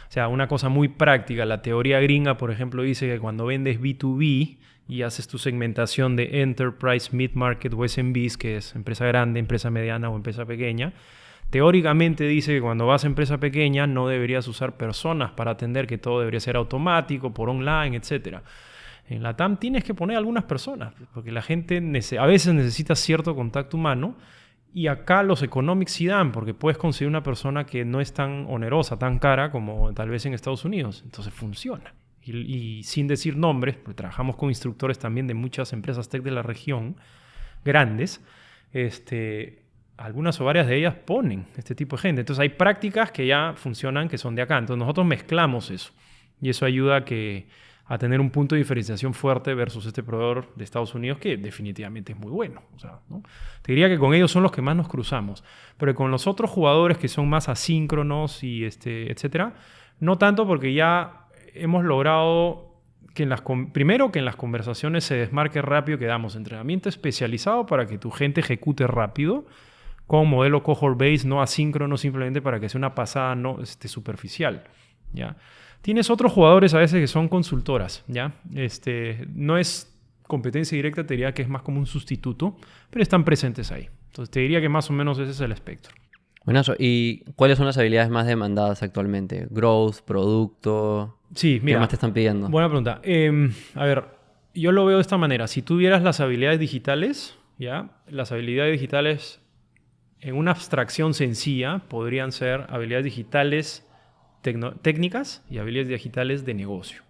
Speaker 1: sea, una cosa muy práctica. La teoría gringa, por ejemplo, dice que cuando vendes B2B y haces tu segmentación de Enterprise, Mid-Market o SMBs, que es empresa grande, empresa mediana o empresa pequeña, teóricamente dice que cuando vas a empresa pequeña no deberías usar personas para atender, que todo debería ser automático, por online, etc. En la TAM tienes que poner algunas personas, porque la gente a veces necesita cierto contacto humano, y acá los economics sí dan, porque puedes conseguir una persona que no es tan onerosa, tan cara como tal vez en Estados Unidos. Entonces funciona. Y sin decir nombres, porque trabajamos con instructores también de muchas empresas tech de la región, grandes, algunas o varias de ellas ponen este tipo de gente. Entonces hay prácticas que ya funcionan, que son de acá. Entonces nosotros mezclamos eso. Y eso ayuda a tener un punto de diferenciación fuerte versus este proveedor de Estados Unidos, que definitivamente es muy bueno. O sea, ¿no? Te diría que con ellos son los que más nos cruzamos. Pero con los otros jugadores que son más asíncronos y etcétera, no tanto, porque ya hemos logrado que primero que en las conversaciones se desmarque rápido, que damos entrenamiento especializado para que tu gente ejecute rápido, con modelo cohort based, no asíncrono, simplemente para que sea una pasada no superficial, ¿ya? Tienes otros jugadores a veces que son consultoras, ¿ya? No es competencia directa, te diría que es más como un sustituto, pero están presentes ahí. Entonces te diría que más o menos ese es el espectro.
Speaker 2: Buenazo. ¿Y cuáles son las habilidades más demandadas actualmente? ¿Growth, producto?
Speaker 1: Sí, mira.
Speaker 2: ¿Qué más te están pidiendo?
Speaker 1: Buena pregunta. A ver, yo lo veo de esta manera. Si tuvieras las habilidades digitales, ¿ya? Las habilidades digitales en una abstracción sencilla podrían ser habilidades digitales técnicas y habilidades digitales de negocio,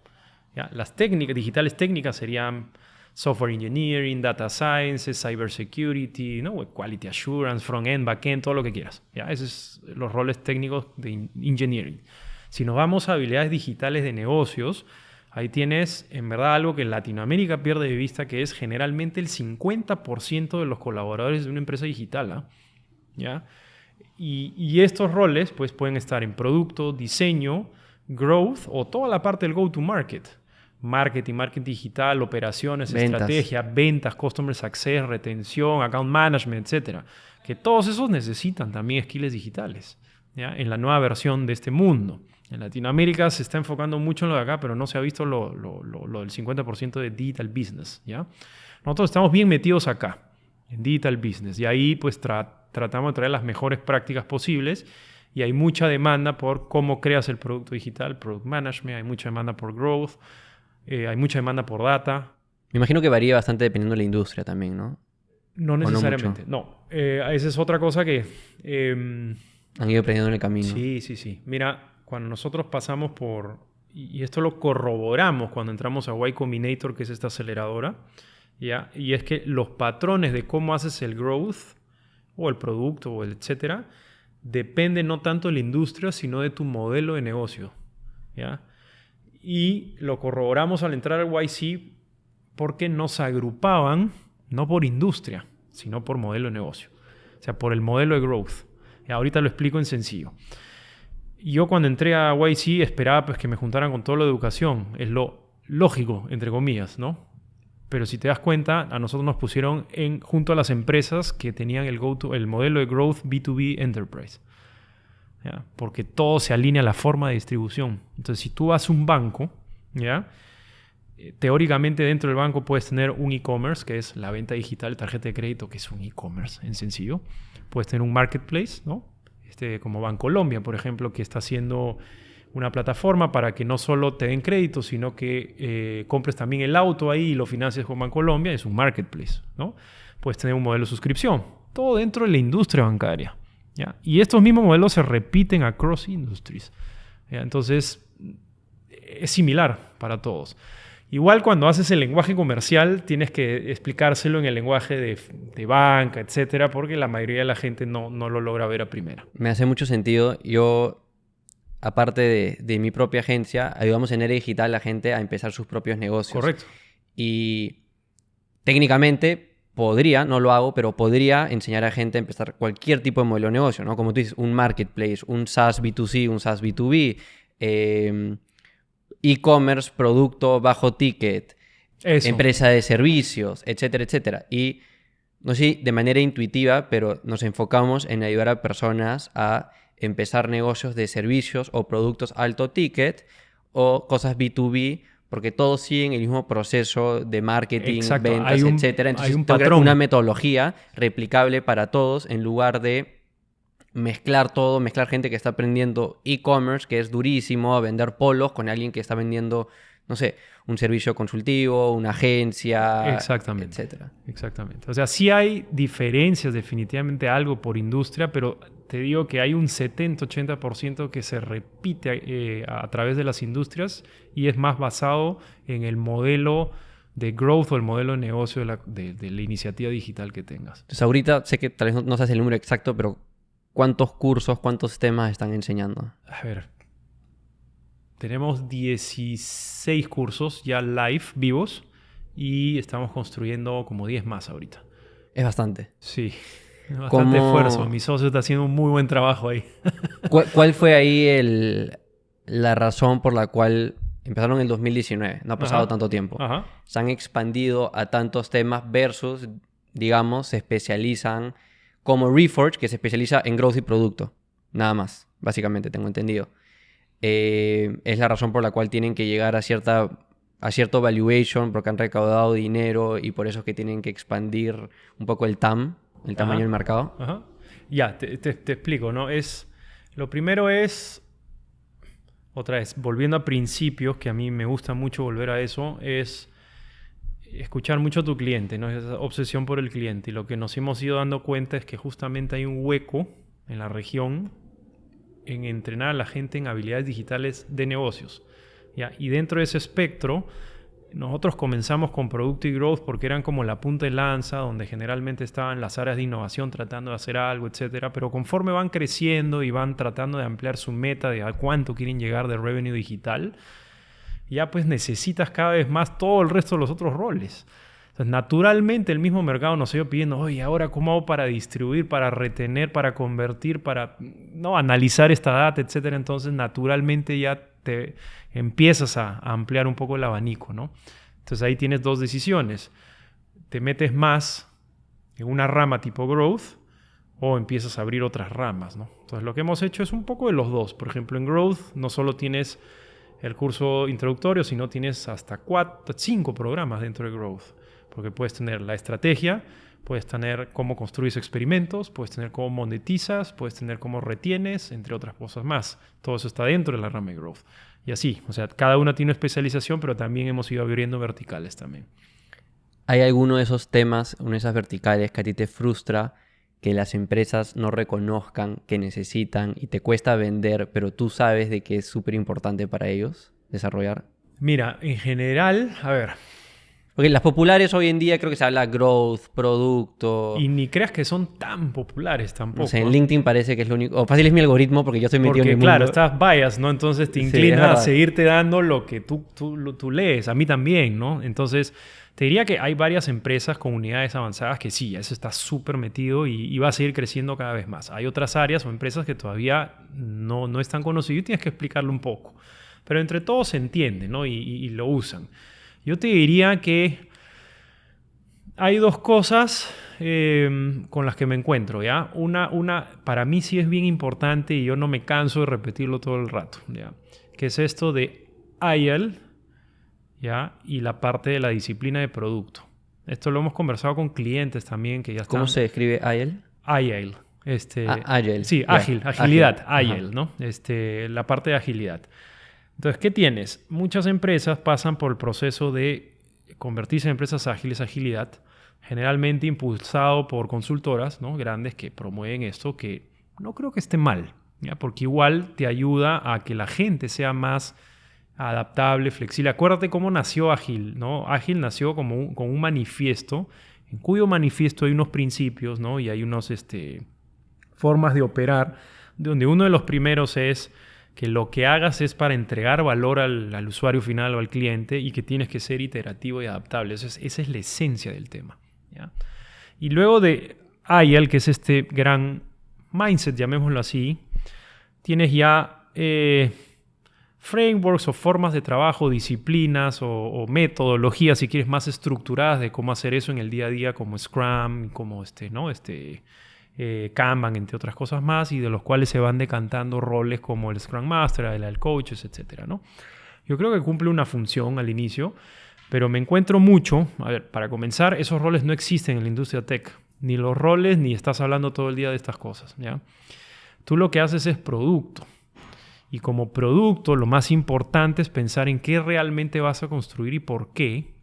Speaker 1: ¿ya? Las digitales técnicas serían software engineering, data sciences, cybersecurity, ¿no? Quality assurance, front-end, back-end, todo lo que quieras, ¿ya? Esos son los roles técnicos de engineering. Si nos vamos a habilidades digitales de negocios, ahí tienes en verdad algo que en Latinoamérica pierde de vista, que es generalmente el 50% de los colaboradores de una empresa digital, ¿eh? ¿Ya? Y estos roles pues, pueden estar en producto, diseño, growth o toda la parte del go-to-market. Marketing digital, operaciones,
Speaker 2: ventas,
Speaker 1: estrategia, ventas, customer success, retención, account management, etc. Que todos esos necesitan también skills digitales, ¿ya? En la nueva versión de este mundo. En Latinoamérica se está enfocando mucho en lo de acá, pero no se ha visto lo del 50% de digital business, ¿ya? Nosotros estamos bien metidos acá, en digital business. Y ahí pues tratamos de traer las mejores prácticas posibles, y hay mucha demanda por cómo creas el producto digital, product management, hay mucha demanda por growth, hay mucha demanda por data.
Speaker 2: Me imagino que varía bastante dependiendo de la industria también, ¿no?
Speaker 1: No necesariamente, no. Esa es otra cosa que...
Speaker 2: han ido aprendiendo en el camino.
Speaker 1: Sí. Mira, cuando nosotros pasamos por... Y esto lo corroboramos cuando entramos a Y Combinator, que es esta aceleradora, ¿ya? Y es que los patrones de cómo haces el growth o el producto o el etcétera depende no tanto de la industria, sino de tu modelo de negocio, ¿ya? Y lo corroboramos al entrar al YC porque nos agrupaban no por industria, sino por modelo de negocio. O sea, por el modelo de growth. Y ahorita lo explico en sencillo. Yo cuando entré a YC esperaba pues, que me juntaran con todo lo de educación. Es lo lógico, entre comillas, ¿no? Pero si te das cuenta, a nosotros nos pusieron junto a las empresas que tenían el modelo de growth B2B Enterprise. ¿Ya? Porque todo se alinea a la forma de distribución. Entonces, si tú vas a un banco, ¿ya? Teóricamente dentro del banco puedes tener un e-commerce, que es la venta digital de tarjeta de crédito, que es un e-commerce en sencillo. Puedes tener un marketplace, ¿no? Como Bancolombia, por ejemplo, que está haciendo una plataforma para que no solo te den crédito, sino que compres también el auto ahí y lo financies con Bancolombia. Es un marketplace, ¿no? Puedes tener un modelo de suscripción. Todo dentro de la industria bancaria, ¿ya? Y estos mismos modelos se repiten across industries, ¿ya? Entonces, es similar para todos. Igual cuando haces el lenguaje comercial tienes que explicárselo en el lenguaje de banca, etcétera, porque la mayoría de la gente no lo logra ver a primera.
Speaker 2: Me hace mucho sentido. Yo, aparte de mi propia agencia, ayudamos en Era Digital a la gente a empezar sus propios negocios.
Speaker 1: Correcto.
Speaker 2: Y técnicamente podría, no lo hago, pero podría enseñar a gente a empezar cualquier tipo de modelo de negocio, ¿no? Como tú dices, un marketplace, un SaaS B2C, un SaaS B2B, e-commerce, producto bajo ticket, empresa de servicios, etcétera, etcétera. Y no sé si de manera intuitiva, pero nos enfocamos en ayudar a personas a empezar negocios de servicios o productos alto ticket o cosas B2B, porque todos siguen el mismo proceso de marketing,
Speaker 1: exacto,
Speaker 2: ventas, etcétera. Entonces,
Speaker 1: hay un patrón.
Speaker 2: Una metodología replicable para todos en lugar de mezclar todo, mezclar gente que está aprendiendo e-commerce, que es durísimo, a vender polos, con alguien que está vendiendo, no sé, un servicio consultivo, una agencia,
Speaker 1: exactamente,
Speaker 2: etcétera.
Speaker 1: Exactamente. O sea, sí hay diferencias, definitivamente algo por industria, pero te digo que hay un 70-80% que se repite a través de las industrias y es más basado en el modelo de growth o el modelo de negocio de la iniciativa digital que tengas.
Speaker 2: Entonces, ahorita sé que tal vez no sabes el número exacto, pero ¿cuántos cursos, cuántos temas están enseñando?
Speaker 1: A ver, tenemos 16 cursos ya live, vivos, y estamos construyendo como 10 más ahorita.
Speaker 2: Es bastante.
Speaker 1: Sí, bastante esfuerzo. Mi socio está haciendo un muy buen trabajo ahí.
Speaker 2: ¿Cuál fue ahí la razón por la cual empezaron en el 2019? No ha pasado tanto tiempo.
Speaker 1: Ajá.
Speaker 2: Se han expandido a tantos temas versus, digamos, se especializan como Reforge, que se especializa en growth y producto. Nada más, básicamente, tengo entendido. Es la razón por la cual tienen que llegar a cierto valuation porque han recaudado dinero y por eso es que tienen que expandir un poco el TAM, el tamaño del mercado.
Speaker 1: Ajá. Ya, te explico, ¿no? Lo primero es, otra vez, volviendo a principios, que a mí me gusta mucho volver a eso, es escuchar mucho a tu cliente, ¿no? Esa obsesión por el cliente. Y lo que nos hemos ido dando cuenta es que justamente hay un hueco en la región en entrenar a la gente en habilidades digitales de negocios, ¿ya? Y dentro de ese espectro, nosotros comenzamos con Producto y Growth porque eran como la punta de lanza, donde generalmente estaban las áreas de innovación tratando de hacer algo, etcétera. Pero conforme van creciendo y van tratando de ampliar su meta de a cuánto quieren llegar de revenue digital, ya pues necesitas cada vez más todo el resto de los otros roles. Entonces, naturalmente el mismo mercado nos ha ido pidiendo, oye, ahora ¿cómo hago para distribuir, para retener, para convertir, para analizar esta data, etcétera? Entonces, naturalmente ya te empiezas a ampliar un poco el abanico, ¿no? Entonces, ahí tienes dos decisiones. Te metes más en una rama tipo growth o empiezas a abrir otras ramas, ¿no? Entonces, lo que hemos hecho es un poco de los dos. Por ejemplo, en growth no solo tienes el curso introductorio, sino tienes hasta 5 programas dentro de growth. Porque puedes tener la estrategia, puedes tener cómo construyes experimentos, puedes tener cómo monetizas, puedes tener cómo retienes, entre otras cosas más. Todo eso está dentro de la rama de growth. Y así, o sea, cada una tiene una especialización, pero también hemos ido abriendo verticales también.
Speaker 2: ¿Hay alguno de esos temas, una de esas verticales que a ti te frustra que las empresas no reconozcan que necesitan y te cuesta vender, pero tú sabes de que es súper importante para ellos desarrollar?
Speaker 1: Mira, en general, a ver,
Speaker 2: Porque las populares hoy en día creo que se habla growth, producto.
Speaker 1: Y ni creas que son tan populares tampoco.
Speaker 2: No sé, en LinkedIn parece que es lo único. O fácil es mi algoritmo porque yo estoy metido en el
Speaker 1: claro,
Speaker 2: mundo.
Speaker 1: estás bias, ¿no? Entonces te
Speaker 2: Sí,
Speaker 1: inclinas
Speaker 2: es
Speaker 1: a
Speaker 2: verdad.
Speaker 1: seguirte dando lo que tú lees. A mí también, ¿no? Entonces, te diría que hay varias empresas con unidades avanzadas que sí, eso está súper metido y va a seguir creciendo cada vez más. Hay otras áreas o empresas que todavía no están conocidas y tienes que explicarlo un poco. Pero entre todos se entiende, ¿no? Y lo usan. Yo te diría que hay dos cosas con las que me encuentro, ¿ya? Una para mí sí es bien importante y yo no me canso de repetirlo todo el rato, ¿ya? Que es esto de Agile, ¿ya? Y la parte de la disciplina de producto. Esto lo hemos conversado con clientes también que ya están...
Speaker 2: ¿Cómo se escribe Agile?
Speaker 1: Agile.
Speaker 2: Agile.
Speaker 1: Sí,
Speaker 2: Yeah.
Speaker 1: ágil, agilidad,
Speaker 2: Agile.
Speaker 1: agile, ¿no? La parte de agilidad. Entonces, ¿qué tienes? Muchas empresas pasan por el proceso de convertirse en empresas ágiles, agilidad, generalmente impulsado por consultoras, ¿no? Grandes que promueven esto, que no creo que esté mal, ¿ya? Porque igual te ayuda a que la gente sea más adaptable, flexible. Acuérdate cómo nació Ágil, ¿no? Ágil nació como con un manifiesto, en cuyo manifiesto hay unos principios, ¿no? Y hay unos formas de operar, donde uno de los primeros es que lo que hagas es para entregar valor al usuario final o al cliente y que tienes que ser iterativo y adaptable. Esa es la esencia del tema, ¿ya? Y luego de Agile, que es este gran mindset, llamémoslo así, tienes ya frameworks o formas de trabajo, disciplinas o metodologías, si quieres, más estructuradas de cómo hacer eso en el día a día, como Scrum, como Kanban, entre otras cosas más, y de los cuales se van decantando roles como el Scrum Master, el Coaches, etcétera, ¿no? Yo creo que cumple una función al inicio, pero me encuentro mucho, a ver, para comenzar, esos roles no existen en la industria tech, ni los roles, ni estás hablando todo el día de estas cosas, ¿ya? Tú lo que haces es producto, y como producto lo más importante es pensar en qué realmente vas a construir y por qué,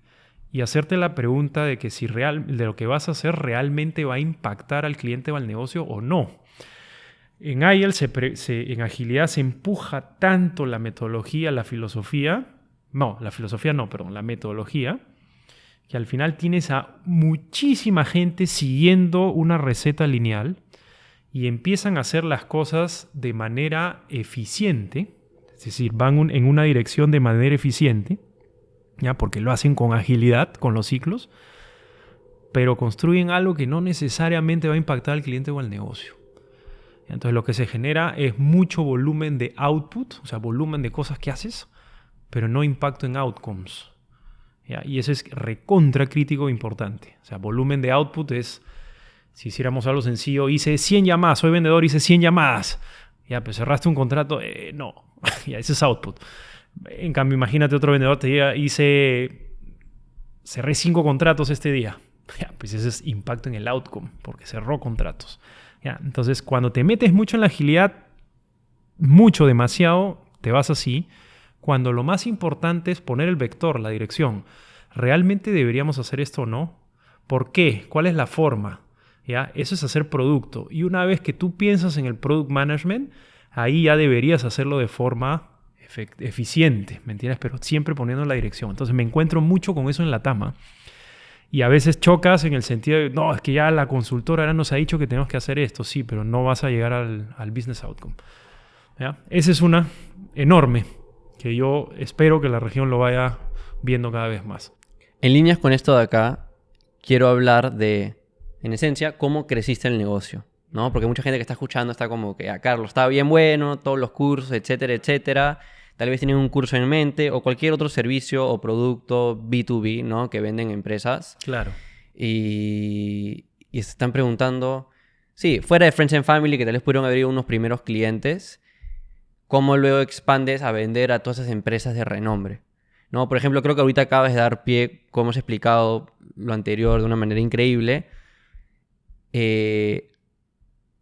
Speaker 1: y hacerte la pregunta de que si de lo que vas a hacer realmente va a impactar al cliente o al negocio o no. En Agile, en agilidad se empuja tanto la metodología, la filosofía, la metodología, que al final tienes a muchísima gente siguiendo una receta lineal y empiezan a hacer las cosas de manera eficiente, es decir, van en una dirección de manera eficiente, ¿ya? Porque lo hacen con agilidad, con los ciclos, pero construyen algo que no necesariamente va a impactar al cliente o al negocio. Entonces lo que se genera es mucho volumen de output, o sea, volumen de cosas que haces, pero no impacto en outcomes, ¿ya? Y eso es recontra crítico e importante. O sea, volumen de output es, si hiciéramos algo sencillo, hice 100 llamadas, soy vendedor, hice 100 llamadas. Ya, pues cerraste un contrato, no, ya, ese es output. En cambio, imagínate otro vendedor te diga, cerré 5 contratos este día. Ya, pues ese es impacto en el outcome, porque cerró contratos. Ya, entonces, cuando te metes mucho en la agilidad, demasiado, te vas así. Cuando lo más importante es poner el vector, la dirección. ¿Realmente deberíamos hacer esto o no? ¿Por qué? ¿Cuál es la forma? ¿Ya? Eso es hacer producto. Y una vez que tú piensas en el product management, ahí ya deberías hacerlo de forma eficiente, ¿me entiendes? Pero siempre poniendo la dirección. Entonces me encuentro mucho con eso en la Tama. Y a veces chocas en el sentido de, no, es que ya la consultora ahora nos ha dicho que tenemos que hacer esto. Sí, pero no vas a llegar al business outcome, ¿ya? Esa es una enorme, que yo espero que la región lo vaya viendo cada vez más.
Speaker 2: En líneas con esto de acá, quiero hablar de, en esencia, cómo creciste el negocio, ¿no? Porque mucha gente que está escuchando está como que, Carlos, está bien bueno, todos los cursos, etcétera, etcétera. Tal vez tienen un curso en mente o cualquier otro servicio o producto B2B, ¿no? Que venden empresas.
Speaker 1: Claro.
Speaker 2: Y se están preguntando, sí, fuera de Friends and Family, que tal vez pudieron haber ido unos primeros clientes, ¿cómo luego expandes a vender a todas esas empresas de renombre? ¿No? Por ejemplo, creo que ahorita acabas de dar pie, como hemos explicado lo anterior de una manera increíble,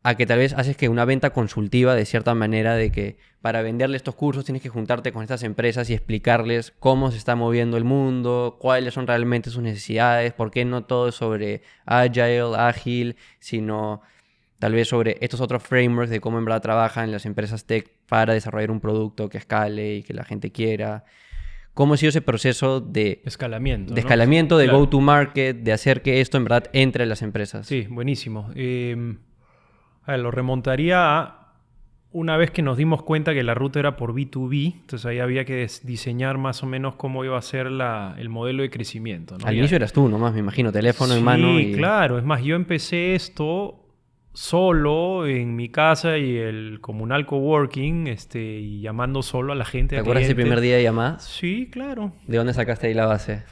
Speaker 2: a que tal vez haces que una venta consultiva de cierta manera, de que para venderle estos cursos tienes que juntarte con estas empresas y explicarles cómo se está moviendo el mundo, cuáles son realmente sus necesidades, por qué no todo es sobre agile, ágil, sino tal vez sobre estos otros frameworks de cómo en verdad trabajan las empresas tech para desarrollar un producto que escale y que la gente quiera. ¿Cómo ha sido ese proceso de
Speaker 1: Escalamiento,
Speaker 2: de
Speaker 1: ¿no?
Speaker 2: escalamiento, de
Speaker 1: Claro.
Speaker 2: go-to-market, de hacer que esto en verdad entre a las empresas?
Speaker 1: Sí, buenísimo. A ver, lo remontaría a una vez que nos dimos cuenta que la ruta era por B2B, entonces ahí había que diseñar más o menos cómo iba a ser el modelo de crecimiento, ¿no?
Speaker 2: Al
Speaker 1: Ya-
Speaker 2: inicio eras tú nomás, me imagino, teléfono en mano
Speaker 1: Sí,
Speaker 2: y...
Speaker 1: claro. Es más, yo empecé esto solo en mi casa y el comunal coworking, y llamando solo a la gente,
Speaker 2: ¿Te
Speaker 1: a
Speaker 2: acuerdas ese
Speaker 1: clientes.
Speaker 2: primer día de llamadas?
Speaker 1: Sí, claro.
Speaker 2: ¿De dónde sacaste ahí la base?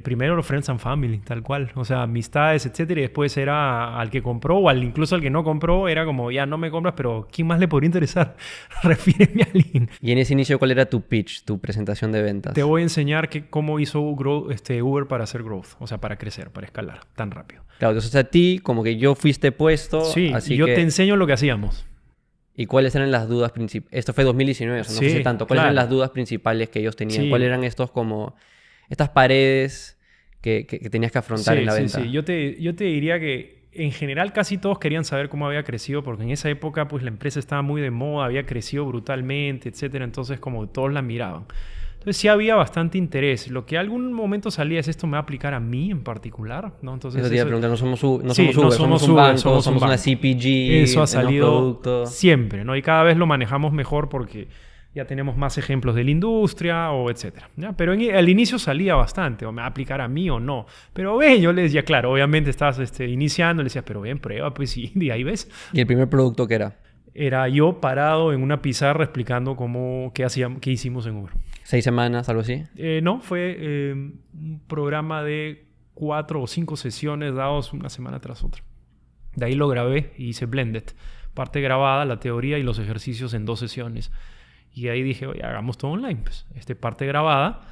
Speaker 1: Primero los friends and family, tal cual. O sea, amistades, etcétera. Y después era al que compró o incluso al que no compró. Era como, ya no me compras, pero ¿quién más le podría interesar? Refíreme a alguien.
Speaker 2: Y en ese inicio, ¿cuál era tu pitch, tu presentación de ventas?
Speaker 1: Te voy a enseñar cómo hizo Uber para hacer growth. O sea, para crecer, para escalar tan rápido.
Speaker 2: Claro, entonces a ti, como que yo fuiste puesto,
Speaker 1: Sí,
Speaker 2: así
Speaker 1: y yo
Speaker 2: que...
Speaker 1: te enseño lo que hacíamos.
Speaker 2: ¿Y cuáles eran las dudas principales? Esto fue 2019, o sea, no fue
Speaker 1: Sí,
Speaker 2: hace tanto. ¿Cuáles
Speaker 1: claro.
Speaker 2: eran las dudas principales que ellos tenían?
Speaker 1: Sí.
Speaker 2: ¿Cuáles eran estos como... estas paredes que tenías que afrontar en la venta?
Speaker 1: Sí. Yo te diría que en general casi todos querían saber cómo había crecido, porque en esa época pues la empresa estaba muy de moda, había crecido brutalmente, etcétera. Entonces como todos la miraban. Entonces sí había bastante interés. Lo que algún momento salía es esto me va a aplicar a mí en particular, ¿no? Entonces
Speaker 2: Eso te iba a preguntar, no somos Uber,
Speaker 1: Sí, no
Speaker 2: somos un
Speaker 1: Uber,
Speaker 2: banco,
Speaker 1: somos un
Speaker 2: una
Speaker 1: banco.
Speaker 2: CPG,
Speaker 1: Eso ha
Speaker 2: tenemos
Speaker 1: salido
Speaker 2: producto.
Speaker 1: siempre, ¿no? Y cada vez lo manejamos mejor porque ya tenemos más ejemplos de la industria o etcétera, ¿ya? Pero al inicio salía bastante, o me va a aplicar a mí o no. Pero ven, yo le decía, claro, obviamente estabas iniciando, le decía, pero ven, prueba, pues sí, y ahí ves.
Speaker 2: ¿Y el primer producto qué era?
Speaker 1: Era yo parado en una pizarra explicando qué hicimos en Uber.
Speaker 2: 6 semanas, algo así.
Speaker 1: No, fue un programa de 4 o 5 sesiones dados una semana tras otra. De ahí lo grabé y hice blended. Parte grabada, la teoría y los ejercicios en 2 sesiones. Y ahí dije, oye, hagamos todo online. Pues, parte grabada,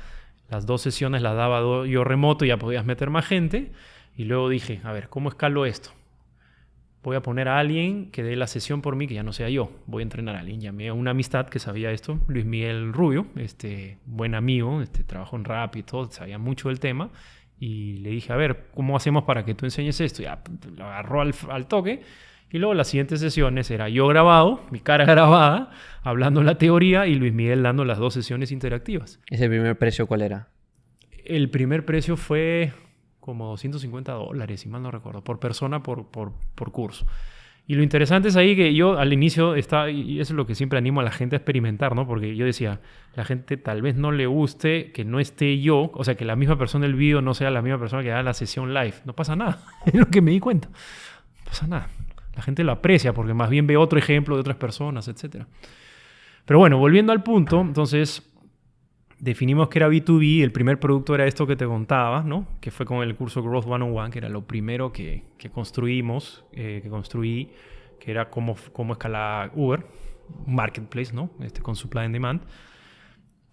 Speaker 1: las 2 sesiones las daba yo remoto, ya podías meter más gente. Y luego dije, a ver, ¿cómo escalo esto? Voy a poner a alguien que dé la sesión por mí, que ya no sea yo. Voy a entrenar a alguien. Llamé a una amistad que sabía esto, Luis Miguel Rubio, buen amigo, trabajó en Rappi y todo, sabía mucho del tema. Y le dije, a ver, ¿cómo hacemos para que tú enseñes esto? Ya lo agarró al toque. Y luego las siguientes sesiones era yo grabado, mi cara grabada, hablando la teoría y Luis Miguel dando las 2 sesiones interactivas.
Speaker 2: ¿Ese primer precio cuál era?
Speaker 1: El primer precio fue como $250, si mal no recuerdo, por persona por curso. Y lo interesante es ahí que yo al inicio estaba, y eso es lo que siempre animo a la gente a experimentar, ¿no? Porque yo decía, la gente tal vez no le guste que no esté yo, o sea, que la misma persona del video no sea la misma persona que da la sesión live. No pasa nada, es lo que me di cuenta. No pasa nada. La gente lo aprecia porque más bien ve otro ejemplo de otras personas, etc. Pero bueno, volviendo al punto, entonces definimos que era B2B, el primer producto era esto que te contaba, ¿no? Que fue con el curso Growth 101, que era lo primero que construí, que era cómo escalar Uber, un marketplace, ¿no? Con supply and demand.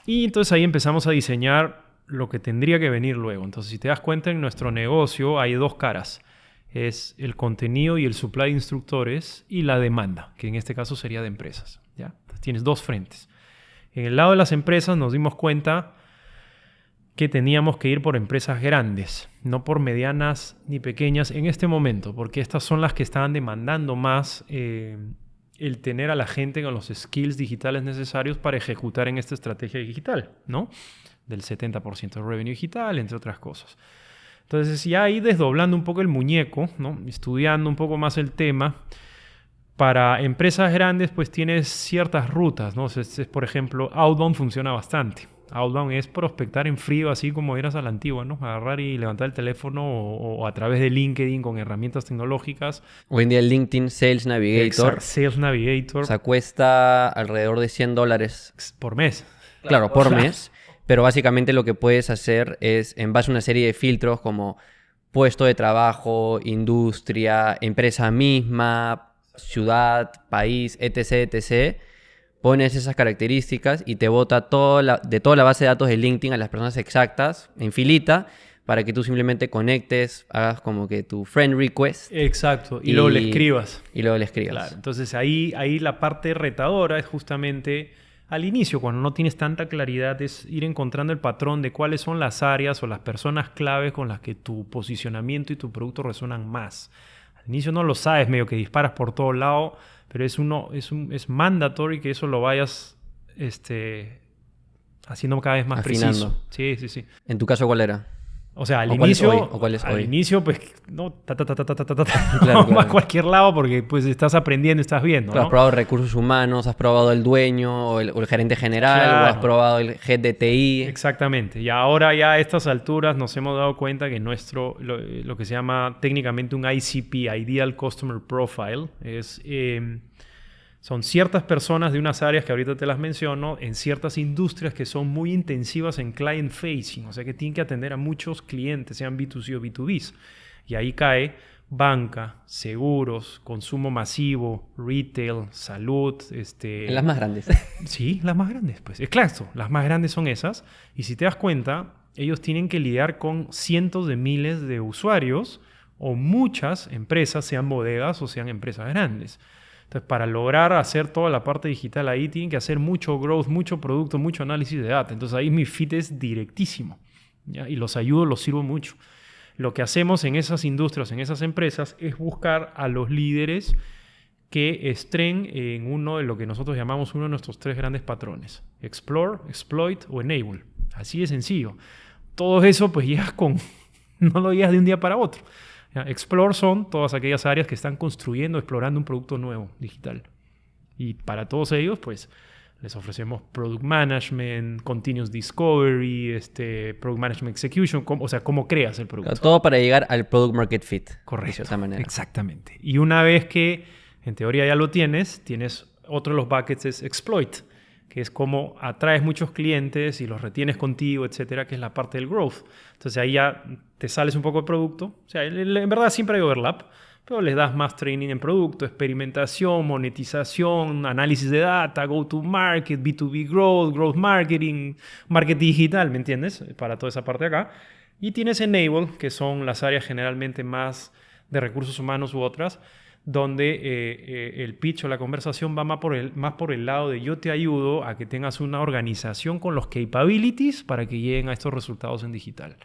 Speaker 1: Y entonces ahí empezamos a diseñar lo que tendría que venir luego. Entonces, si te das cuenta, en nuestro negocio hay 2 caras. Es el contenido y el supply de instructores y la demanda, que en este caso sería de empresas, ¿ya? Entonces, tienes 2 frentes. En el lado de las empresas nos dimos cuenta que teníamos que ir por empresas grandes, no por medianas ni pequeñas en este momento, porque estas son las que estaban demandando más el tener a la gente con los skills digitales necesarios para ejecutar en esta estrategia digital, ¿no? Del 70% de revenue digital, entre otras cosas. Entonces, ya ahí desdoblando un poco el muñeco, ¿no? Estudiando un poco más el tema. Para empresas grandes, pues tienes ciertas rutas, ¿no? Por ejemplo, Outbound funciona bastante. Outbound es prospectar en frío, así como eras a la antigua, ¿no? Agarrar y levantar el teléfono o a través de LinkedIn con herramientas tecnológicas.
Speaker 2: Hoy en día el LinkedIn Sales Navigator.
Speaker 1: Exacto, Sales Navigator.
Speaker 2: O sea, cuesta alrededor de $100.
Speaker 1: Por mes.
Speaker 2: Claro, por mes. Pero básicamente lo que puedes hacer es, en base a una serie de filtros como puesto de trabajo, industria, empresa misma, ciudad, país, etc., pones esas características y te bota de toda la base de datos de LinkedIn a las personas exactas en filita para que tú simplemente conectes, hagas como que tu friend request.
Speaker 1: Exacto, y luego le escribas.
Speaker 2: Y luego le escribas.
Speaker 1: Claro, entonces ahí la parte retadora es justamente al inicio, cuando no tienes tanta claridad, es ir encontrando el patrón de cuáles son las áreas o las personas claves con las que tu posicionamiento y tu producto resuenan más. Al inicio no lo sabes, medio que disparas por todo lado, pero es mandatory que eso lo vayas haciendo cada vez más
Speaker 2: Afinando.
Speaker 1: preciso. Sí, sí, sí.
Speaker 2: ¿En tu caso cuál era?
Speaker 1: O sea, al
Speaker 2: ¿O cuál es
Speaker 1: inicio,
Speaker 2: hoy? ¿O cuál es
Speaker 1: al
Speaker 2: hoy?
Speaker 1: inicio, pues, no,
Speaker 2: Claro,
Speaker 1: a
Speaker 2: claro.
Speaker 1: cualquier lado porque pues estás aprendiendo, estás viendo,
Speaker 2: Claro,
Speaker 1: ¿no?
Speaker 2: has probado recursos humanos, has probado el dueño o el gerente general, o has
Speaker 1: Claro.
Speaker 2: probado el head de TI.
Speaker 1: Exactamente. Y ahora ya a estas alturas nos hemos dado cuenta que lo que se llama técnicamente un ICP, Ideal Customer Profile, son ciertas personas de unas áreas que ahorita te las menciono, en ciertas industrias que son muy intensivas en client facing, o sea que tienen que atender a muchos clientes, sean B2C o B2Bs. Y ahí cae banca, seguros, consumo masivo, retail, salud.
Speaker 2: En las más grandes.
Speaker 1: Sí, las más grandes, pues. Es claro, las más grandes son esas. Y si te das cuenta, ellos tienen que lidiar con cientos de miles de usuarios o muchas empresas, sean bodegas o sean empresas grandes. Entonces, para lograr hacer toda la parte digital ahí, tienen que hacer mucho growth, mucho producto, mucho análisis de data. Entonces, ahí mi fit es directísimo, ¿ya? Y los ayudo, los sirvo mucho. Lo que hacemos en esas industrias, en esas empresas, es buscar a los líderes que estén en uno de lo que nosotros llamamos uno de nuestros 3 grandes patrones: Explore, Exploit o Enable. Así de sencillo. Todo eso pues llegas con... no lo llegas de un día para otro. ¿Ya? Explore son todas aquellas áreas que están construyendo, explorando un producto nuevo, digital. Y para todos ellos pues les ofrecemos Product Management, Continuous Discovery, Product Management Execution, o sea, cómo creas el producto.
Speaker 2: Todo para llegar al product market fit.
Speaker 1: Correcto.
Speaker 2: De cierta manera.
Speaker 1: Exactamente. Y una vez que en teoría ya lo tienes otro de los buckets es exploit, que es como atraes muchos clientes y los retienes contigo, etcétera, que es la parte del growth. Entonces ahí ya te sales un poco del producto. O sea, en verdad siempre hay overlap, pero les das más training en producto, experimentación, monetización, análisis de data, go-to-market, B2B growth, growth marketing, marketing digital, ¿me entiendes? Para toda esa parte acá. Y tienes Enable, que son las áreas generalmente más de recursos humanos u otras, donde el pitch o la conversación va más por el lado de yo te ayudo a que tengas una organización con los capabilities para que lleguen a estos resultados en digital.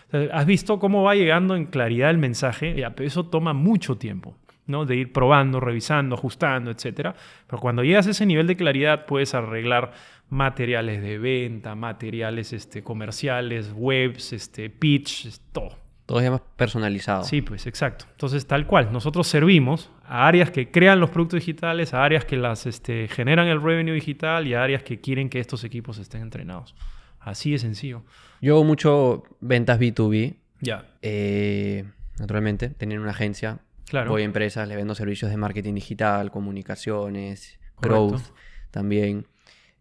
Speaker 1: O sea, ¿has visto cómo va llegando en claridad el mensaje? Ya, pero eso toma mucho tiempo, ¿no? De ir probando, revisando, ajustando, etc. Pero cuando llegas a ese nivel de claridad puedes arreglar materiales de venta, materiales comerciales, webs, pitch, todo.
Speaker 2: Todo es más personalizado.
Speaker 1: Sí, pues exacto. Entonces, tal cual, nosotros servimos a áreas que crean los productos digitales, a áreas que las generan el revenue digital y a áreas que quieren que estos equipos estén entrenados. Así de sencillo.
Speaker 2: Yo hago mucho ventas B2B.
Speaker 1: Ya.
Speaker 2: Naturalmente, tener una agencia.
Speaker 1: Claro.
Speaker 2: Voy a empresas, le vendo servicios de marketing digital, comunicaciones,
Speaker 1: Correcto.
Speaker 2: growth también.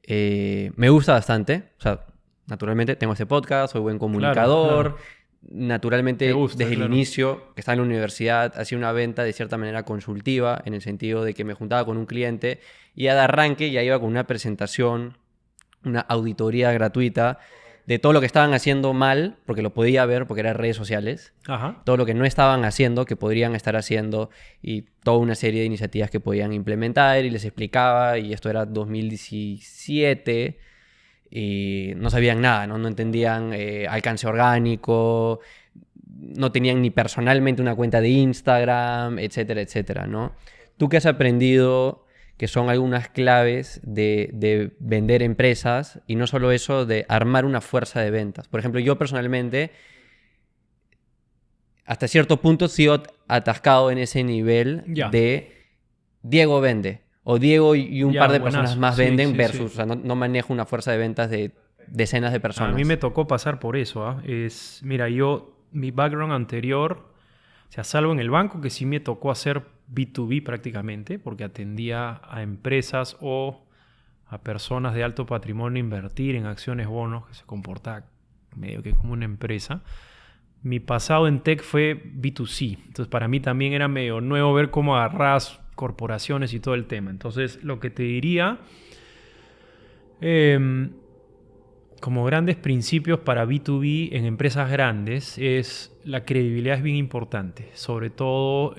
Speaker 2: Me gusta bastante. O sea, naturalmente tengo este podcast, soy buen comunicador.
Speaker 1: Claro.
Speaker 2: Naturalmente,
Speaker 1: Te gusta,
Speaker 2: desde
Speaker 1: claro.
Speaker 2: el inicio, que estaba en la universidad, hacía una venta de cierta manera consultiva, en el sentido de que me juntaba con un cliente y ya de arranque ya iba con una presentación, una auditoría gratuita de todo lo que estaban haciendo mal, porque lo podía ver, porque eran redes sociales,
Speaker 1: Ajá.
Speaker 2: todo lo que no estaban haciendo, que podrían estar haciendo, y toda una serie de iniciativas que podían implementar, y les explicaba, y esto era 2017, y no sabían nada, no entendían alcance orgánico, no tenían ni personalmente una cuenta de Instagram, etcétera, etcétera, ¿no? ¿Tú qué has aprendido que son algunas claves de vender empresas? Y no solo eso, de armar una fuerza de ventas. Por ejemplo, yo personalmente, hasta cierto punto, sigo atascado en ese nivel
Speaker 1: Ya.
Speaker 2: de Diego vende. O Diego y un
Speaker 1: Ya,
Speaker 2: par de
Speaker 1: buenazo.
Speaker 2: personas más
Speaker 1: Sí,
Speaker 2: venden
Speaker 1: sí,
Speaker 2: versus...
Speaker 1: sí.
Speaker 2: O sea, no manejo una fuerza de ventas de decenas de personas.
Speaker 1: A mí me tocó pasar por eso. ¿Ah? Mira, mi background anterior, o sea, salvo en el banco, que sí me tocó hacer B2B prácticamente, porque atendía a empresas o a personas de alto patrimonio invertir en acciones, bonos, que se comporta medio que como una empresa. Mi pasado en tech fue B2C. Entonces, para mí también era medio nuevo ver cómo agarras corporaciones y todo el tema. Entonces, lo que te diría, como grandes principios para B2B en empresas grandes, es la credibilidad es bien importante. Sobre todo,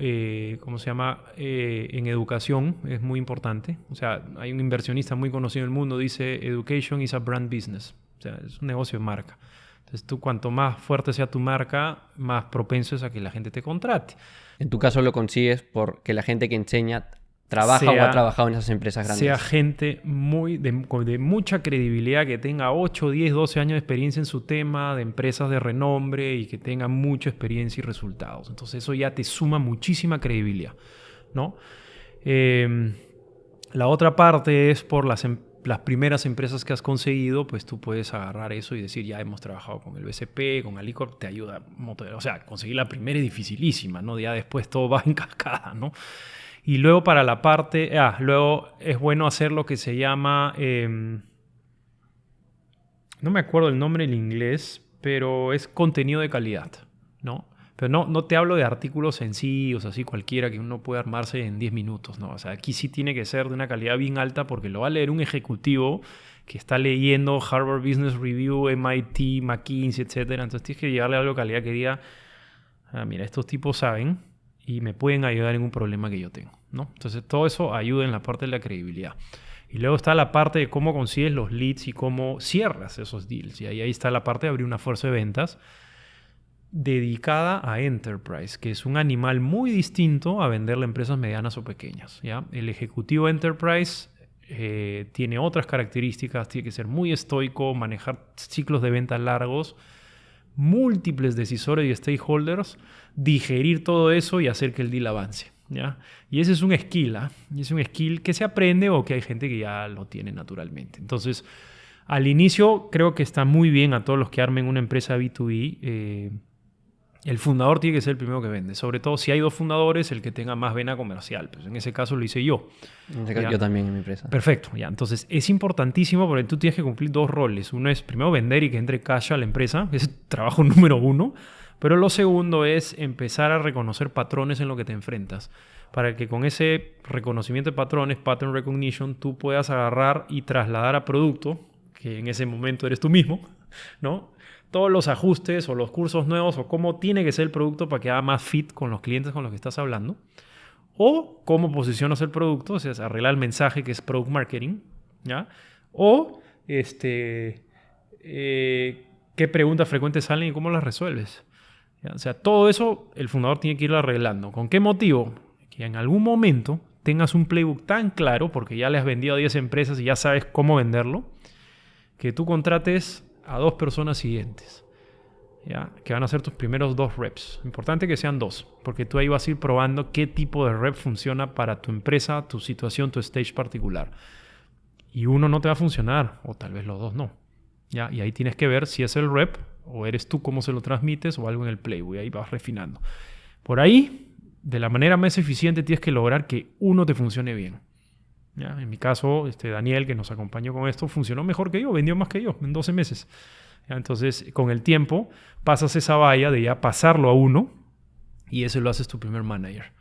Speaker 1: ¿cómo se llama? En educación es muy importante. O sea, hay un inversionista muy conocido en el mundo, dice, education is a brand business. O sea, es un negocio de marca. Entonces, tú cuanto más fuerte sea tu marca, más propenso es a que la gente te contrate.
Speaker 2: En tu caso lo consigues porque la gente que enseña trabaja o ha trabajado en esas empresas grandes.
Speaker 1: Sea gente de mucha credibilidad, que tenga 8, 10, 12 años de experiencia en su tema, de empresas de renombre y que tenga mucha experiencia y resultados. Entonces eso ya te suma muchísima credibilidad, ¿no? La otra parte es por las primeras empresas que has conseguido, pues tú puedes agarrar eso y decir, ya hemos trabajado con el BCP, con Alicorp, te ayuda. O sea, conseguir la primera es dificilísima, ¿no? Ya después todo va en cascada, ¿no? Y luego para la parte... luego es bueno hacer lo que se llama... no me acuerdo el nombre en inglés, pero es contenido de calidad, ¿no? Pero no te hablo de artículos sencillos, así cualquiera que uno puede armarse en 10 minutos, ¿no? O sea, aquí sí tiene que ser de una calidad bien alta porque lo va a leer un ejecutivo que está leyendo Harvard Business Review, MIT, McKinsey, etc. Entonces tienes que llegarle a algo de calidad que diga, mira, estos tipos saben y me pueden ayudar en un problema que yo tengo, ¿no? Entonces todo eso ayuda en la parte de la credibilidad. Y luego está la parte de cómo consigues los leads y cómo cierras esos deals. Y ahí está la parte de abrir una fuerza de ventas dedicada a Enterprise, que es un animal muy distinto a venderle a empresas medianas o pequeñas, ¿ya? El ejecutivo Enterprise tiene otras características, tiene que ser muy estoico, manejar ciclos de venta largos, múltiples decisores y stakeholders, digerir todo eso y hacer que el deal avance, ¿ya? Y ese es un skill, y es un skill que se aprende o que hay gente que ya lo tiene naturalmente. Entonces, al inicio creo que está muy bien a todos los que armen una empresa B2B. El fundador tiene que ser el primero que vende. Sobre todo si hay dos fundadores, el que tenga más vena comercial. Pues en ese caso lo hice yo.
Speaker 2: En ese caso, yo también en mi empresa.
Speaker 1: Perfecto. Ya. Entonces es importantísimo porque tú tienes que cumplir dos roles. Uno es primero vender y que entre cash a la empresa. Ese es trabajo número uno. Pero lo segundo es empezar a reconocer patrones en lo que te enfrentas. Para que con ese reconocimiento de patrones, pattern recognition, tú puedas agarrar y trasladar a producto, que en ese momento eres tú mismo, ¿no? Todos los ajustes o los cursos nuevos o cómo tiene que ser el producto para que haga más fit con los clientes con los que estás hablando. O cómo posicionas el producto, o sea, arreglar el mensaje que es product marketing, ¿ya? O qué preguntas frecuentes salen y cómo las resuelves, ¿ya? O sea, todo eso el fundador tiene que ir arreglando. ¿Con qué motivo? Que en algún momento tengas un playbook tan claro, porque ya le has vendido a 10 empresas y ya sabes cómo venderlo, que tú contrates a 2 personas siguientes, ¿ya? Que van a ser tus primeros 2 reps. Importante que sean 2, porque tú ahí vas a ir probando qué tipo de rep funciona para tu empresa, tu situación, tu stage particular. Y uno no te va a funcionar, o tal vez los 2 no, ¿ya? Y ahí tienes que ver si es el rep, o eres tú cómo se lo transmites, o algo en el playbook, y ahí vas refinando. Por ahí, de la manera más eficiente, tienes que lograr que uno te funcione bien, ¿ya? En mi caso, Daniel, que nos acompañó con esto, funcionó mejor que yo, vendió más que yo en 12 meses. ¿Ya? Entonces, con el tiempo, pasas esa valla de ya pasarlo a uno y ese lo haces tu primer manager.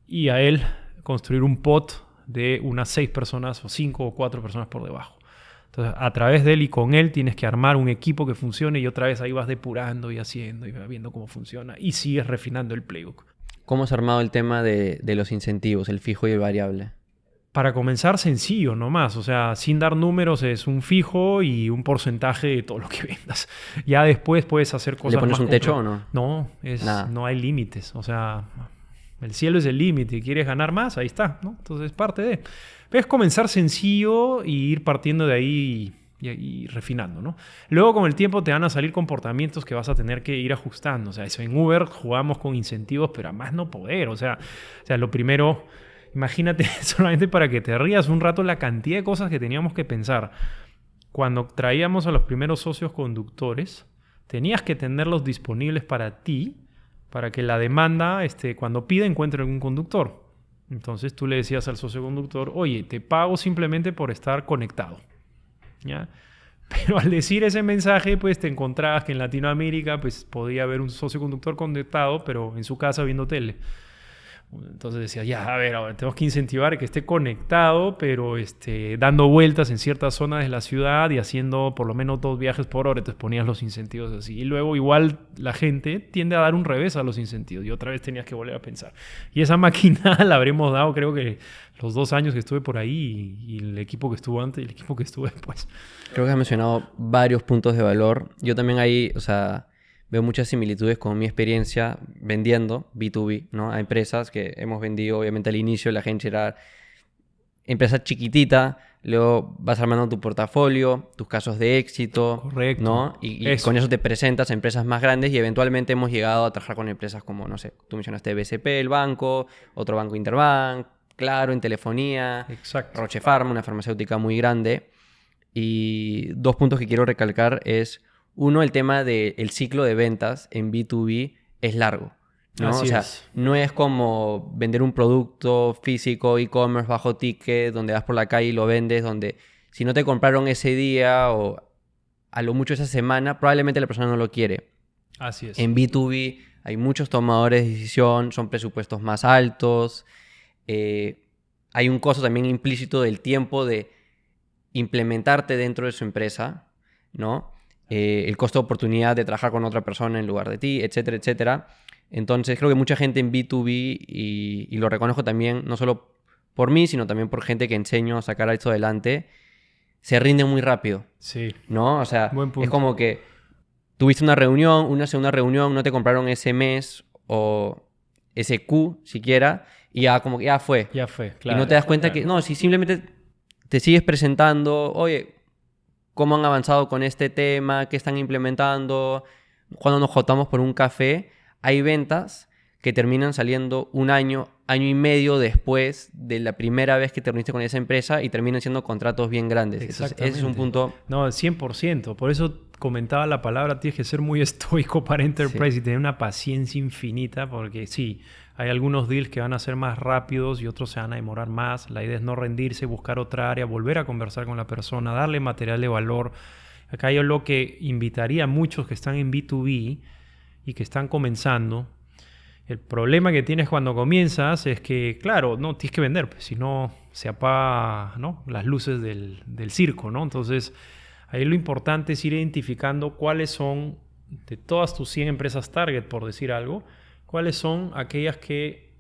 Speaker 1: Y a él construir un pot de unas 6 personas o 5 o 4 personas por debajo. Entonces, a través de él y con él tienes que armar un equipo que funcione y otra vez ahí vas depurando y haciendo y viendo cómo funciona y sigues refinando el playbook.
Speaker 2: ¿Cómo has armado el tema de los incentivos, el fijo y el variable?
Speaker 1: Para comenzar, sencillo nomás. O sea, sin dar números, es un fijo y un porcentaje de todo lo que vendas. Ya después puedes hacer cosas más...
Speaker 2: ¿Le pones un techo o no?
Speaker 1: No, no hay límites. O sea, el cielo es el límite. ¿Quieres ganar más? Ahí está, ¿no? Entonces, es parte de... Es comenzar sencillo y ir partiendo de ahí y refinando, ¿no? Luego, con el tiempo, te van a salir comportamientos que vas a tener que ir ajustando. O sea, eso en Uber jugamos con incentivos, pero a más no poder. O sea, lo primero... Imagínate, solamente para que te rías un rato, la cantidad de cosas que teníamos que pensar. Cuando traíamos a los primeros socios conductores, tenías que tenerlos disponibles para ti, para que la demanda, cuando pida, encuentre algún conductor. Entonces tú le decías al socio conductor, oye, te pago simplemente por estar conectado, ¿ya? Pero al decir ese mensaje, pues te encontrabas que en Latinoamérica pues, podía haber un socio conductor conectado, pero en su casa viendo tele. Entonces decía, ya, a ver, ahora tenemos que incentivar que esté conectado, pero dando vueltas en ciertas zonas de la ciudad y haciendo por lo menos 2 viajes por hora. Entonces ponías los incentivos así. Y luego igual la gente tiende a dar un revés a los incentivos. Y otra vez tenías que volver a pensar. Y esa máquina la habremos dado, creo que los 2 años que estuve por ahí y el equipo que estuvo antes y el equipo que estuvo después.
Speaker 2: Creo que has mencionado varios puntos de valor. Yo también ahí, o sea... veo muchas similitudes con mi experiencia vendiendo B2B, ¿no? A empresas que hemos vendido, obviamente al inicio la gente era empresa chiquitita, luego vas armando tu portafolio, tus casos de éxito,
Speaker 1: Correcto.
Speaker 2: ¿no? Y con eso te presentas a empresas más grandes y eventualmente hemos llegado a trabajar con empresas como, no sé, tú mencionaste BCP, el banco, otro banco Interbank, Claro, en telefonía,
Speaker 1: Exacto.
Speaker 2: Roche Pharma, una farmacéutica muy grande. Y 2 puntos que quiero recalcar es, uno, el tema del ciclo de ventas en B2B es largo, ¿no?
Speaker 1: Así
Speaker 2: o sea,
Speaker 1: es.
Speaker 2: no es como vender un producto físico, e-commerce, bajo ticket, donde vas por la calle y lo vendes, donde si no te compraron ese día o a lo mucho esa semana, probablemente la persona no lo quiere.
Speaker 1: Así es.
Speaker 2: En B2B hay muchos tomadores de decisión, son presupuestos más altos, hay un costo también implícito del tiempo de implementarte dentro de su empresa, ¿no? El costo de oportunidad de trabajar con otra persona en lugar de ti, etcétera, etcétera. Entonces creo que mucha gente en B2B, y lo reconozco también, no solo por mí, sino también por gente que enseño a sacar esto adelante, se rinde muy rápido,
Speaker 1: Sí.
Speaker 2: ¿no? O sea,
Speaker 1: Buen punto.
Speaker 2: es como que tuviste una reunión, una segunda reunión, no te compraron ese mes o ese Q siquiera, y ya como que ya fue.
Speaker 1: Ya fue,
Speaker 2: Y
Speaker 1: claro.
Speaker 2: no te das cuenta
Speaker 1: Claro.
Speaker 2: que, no, si simplemente te sigues presentando, oye, ¿cómo han avanzado con este tema? ¿Qué están implementando? Cuando nos juntamos por un café, hay ventas que terminan saliendo un año, año y medio después de la primera vez que te reuniste con esa empresa y terminan siendo contratos bien grandes. Entonces, ese es un punto...
Speaker 1: No, 100%. Por eso comentaba la palabra, tienes que ser muy estoico para Enterprise y tener una paciencia infinita, porque sí, hay algunos deals que van a ser más rápidos y otros se van a demorar más. La idea es no rendirse, buscar otra área, volver a conversar con la persona, darle material de valor. Acá yo lo que invitaría a muchos que están en B2B y que están comenzando. El problema que tienes cuando comienzas es que, claro, no tienes que vender, pues, si no se apagan, ¿no?, las luces del circo, ¿no? Entonces, ahí lo importante es ir identificando cuáles son, de todas tus 100 empresas target, por decir algo, cuáles son aquellas que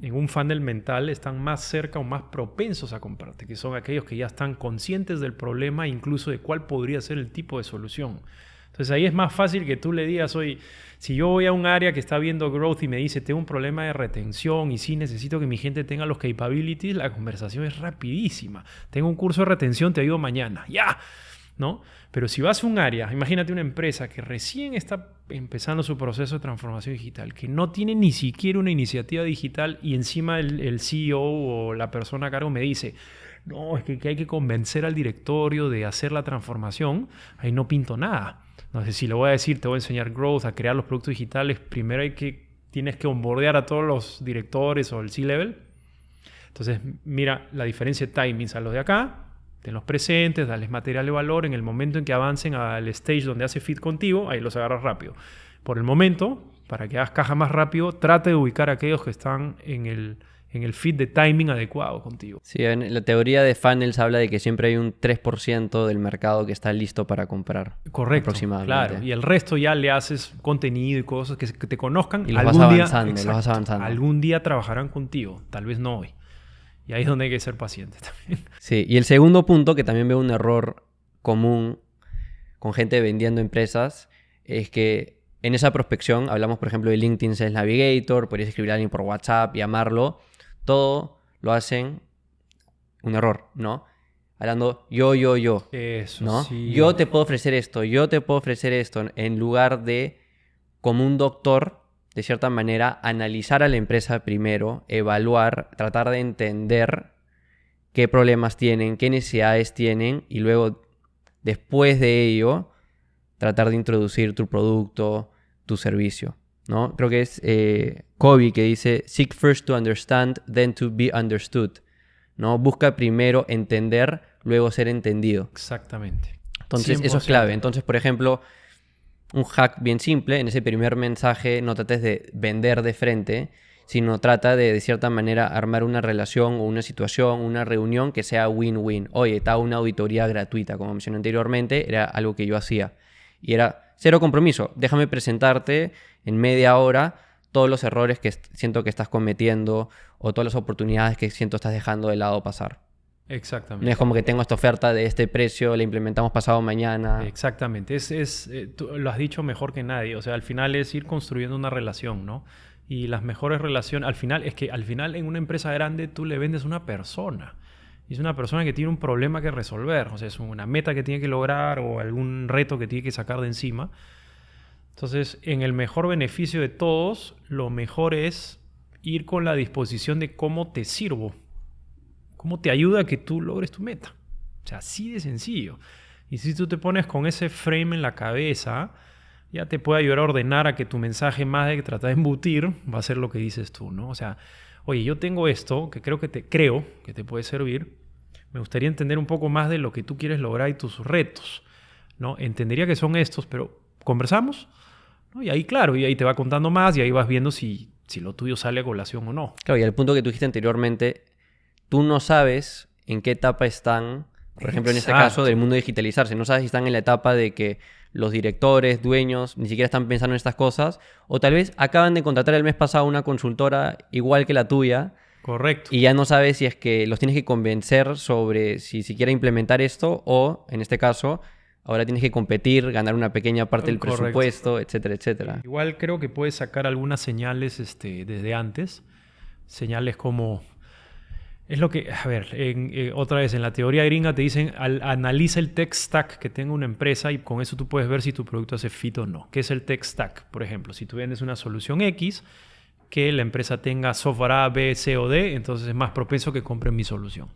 Speaker 1: en un funnel mental están más cerca o más propensos a comprarte, que son aquellos que ya están conscientes del problema, incluso de cuál podría ser el tipo de solución. Entonces ahí es más fácil que tú le digas, oye, si yo voy a un área que está viendo growth y me dice, tengo un problema de retención y sí necesito que mi gente tenga los capabilities, la conversación es rapidísima. Tengo un curso de retención, te ayudo mañana. ¡Ya! ¿No? Pero si vas a un área, imagínate una empresa que recién está empezando su proceso de transformación digital, que no tiene ni siquiera una iniciativa digital y encima el CEO o la persona a cargo me dice, no, es que hay que convencer al directorio de hacer la transformación, ahí no pinto nada. No sé si le voy a decir, te voy a enseñar growth, a crear los productos digitales, primero tienes que onboardear a todos los directores o el C-level. Entonces, mira la diferencia de timings a los de acá, tenlos presentes, dales material de valor. En el momento en que avancen al stage donde hace fit contigo, ahí los agarras rápido. Por el momento, para que hagas caja más rápido, trate de ubicar a aquellos que están en el fit de timing adecuado contigo.
Speaker 2: Sí, en la teoría de funnels habla de que siempre hay un 3% del mercado que está listo para comprar.
Speaker 1: Correcto,
Speaker 2: aproximadamente.
Speaker 1: claro. Y el resto ya le haces contenido y cosas que te conozcan.
Speaker 2: Y los vas avanzando.
Speaker 1: Algún día trabajarán contigo, tal vez no hoy. Y ahí es donde hay que ser paciente también.
Speaker 2: Sí, y el segundo punto, que también veo un error común con gente vendiendo empresas, es que en esa prospección, hablamos por ejemplo de LinkedIn Sales Navigator, podrías escribir a alguien por WhatsApp, llamarlo, todo lo hacen un error, ¿no? Hablando yo,
Speaker 1: Eso,
Speaker 2: ¿no?
Speaker 1: sí.
Speaker 2: Yo te puedo ofrecer esto, en lugar de, como un doctor, de cierta manera, analizar a la empresa primero, evaluar, tratar de entender qué problemas tienen, qué necesidades tienen y luego, después de ello, tratar de introducir tu producto, tu servicio, ¿no? Creo que es Covey que dice, seek first to understand, then to be understood, ¿no? Busca primero entender, luego ser entendido.
Speaker 1: Exactamente.
Speaker 2: Entonces,
Speaker 1: 100%.
Speaker 2: eso es clave. Entonces, por ejemplo, un hack bien simple, en ese primer mensaje no trates de vender de frente, sino trata de cierta manera, armar una relación o una situación, una reunión que sea win-win. Oye, está una auditoría gratuita, como mencioné anteriormente, era algo que yo hacía. Y era cero compromiso. Déjame presentarte en media hora todos los errores que siento que estás cometiendo o todas las oportunidades que siento estás dejando de lado pasar.
Speaker 1: Exactamente.
Speaker 2: No es como que tengo esta oferta de este precio, la implementamos pasado mañana.
Speaker 1: Exactamente. Tú lo has dicho mejor que nadie. O sea, al final es ir construyendo una relación, ¿no? Y las mejores relaciones, al final en una empresa grande tú le vendes a una persona. Y es una persona que tiene un problema que resolver. O sea, es una meta que tiene que lograr o algún reto que tiene que sacar de encima. Entonces, en el mejor beneficio de todos, lo mejor es ir con la disposición de cómo te sirvo. Cómo te ayuda a que tú logres tu meta. O sea, así de sencillo. Y si tú te pones con ese frame en la cabeza, ya te puede ayudar a ordenar a que tu mensaje, más de que tratar de embutir, va a ser lo que dices tú, ¿no? O sea, oye, yo tengo esto que creo que te puede servir. Me gustaría entender un poco más de lo que tú quieres lograr y tus retos, ¿no? Entendería que son estos, pero ¿conversamos? ¿No? Y ahí, claro, y ahí te va contando más y ahí vas viendo si lo tuyo sale a colación o no.
Speaker 2: Claro, y al punto que tú dijiste anteriormente, tú no sabes en qué etapa están, por ejemplo, en este caso del mundo digitalizarse. No sabes si están en la etapa de que los directores, dueños, ni siquiera están pensando en estas cosas, o tal vez acaban de contratar el mes pasado una consultora igual que la tuya.
Speaker 1: Correcto.
Speaker 2: Y ya no sabes si es que los tienes que convencer sobre si siquiera implementar esto o, en este caso, ahora tienes que competir, ganar una pequeña parte del presupuesto, etcétera, etcétera.
Speaker 1: Igual creo que puedes sacar algunas señales desde antes. Señales como... Es lo que... A ver, otra vez, en la teoría gringa te dicen analiza el tech stack que tenga una empresa y con eso tú puedes ver si tu producto hace fit o no. ¿Qué es el tech stack? Por ejemplo, si tú vendes una solución X, que la empresa tenga software A, B, C o D, entonces es más propenso que compren mi solución.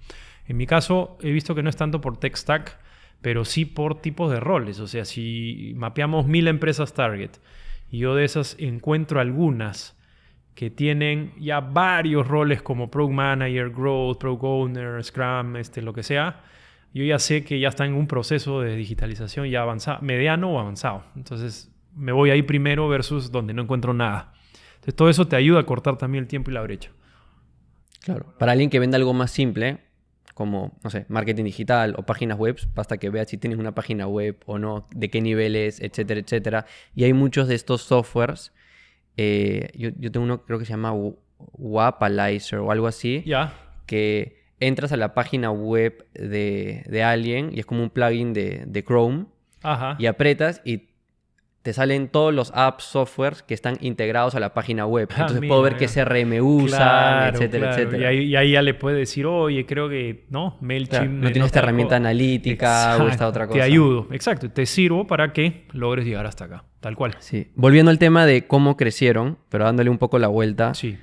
Speaker 1: En mi caso, he visto que no es tanto por tech stack, pero sí por tipos de roles. O sea, si mapeamos 1000 empresas target y yo de esas encuentro algunas que tienen ya varios roles como Product Manager, Growth, Product Owner, Scrum, lo que sea, yo ya sé que ya están en un proceso de digitalización ya avanzado, mediano o avanzado. Entonces me voy ahí primero versus donde no encuentro nada. Entonces todo eso te ayuda a cortar también el tiempo y la brecha.
Speaker 2: Claro. Para alguien que venda algo más simple, como, no sé, marketing digital o páginas web, basta que veas si tienes una página web o no, de qué niveles, etcétera, etcétera. Y hay muchos de estos softwares. Yo tengo uno, creo que se llama Wapalizer o algo así, que entras a la página web de alguien y es como un plugin de Chrome.
Speaker 1: Ajá.
Speaker 2: Y apretas y te salen todos los apps, softwares que están integrados a la página web. Entonces puedo ver qué CRM usan, etcétera, etcétera.
Speaker 1: Y ahí ya le puedes decir, oye, creo que no, MailChimp...
Speaker 2: Claro, no tiene esta herramienta analítica o esta otra cosa.
Speaker 1: Te ayudo, exacto. Te sirvo para que logres llegar hasta acá, tal cual.
Speaker 2: Sí. Volviendo al tema de cómo crecieron, pero dándole un poco la vuelta.
Speaker 1: Sí.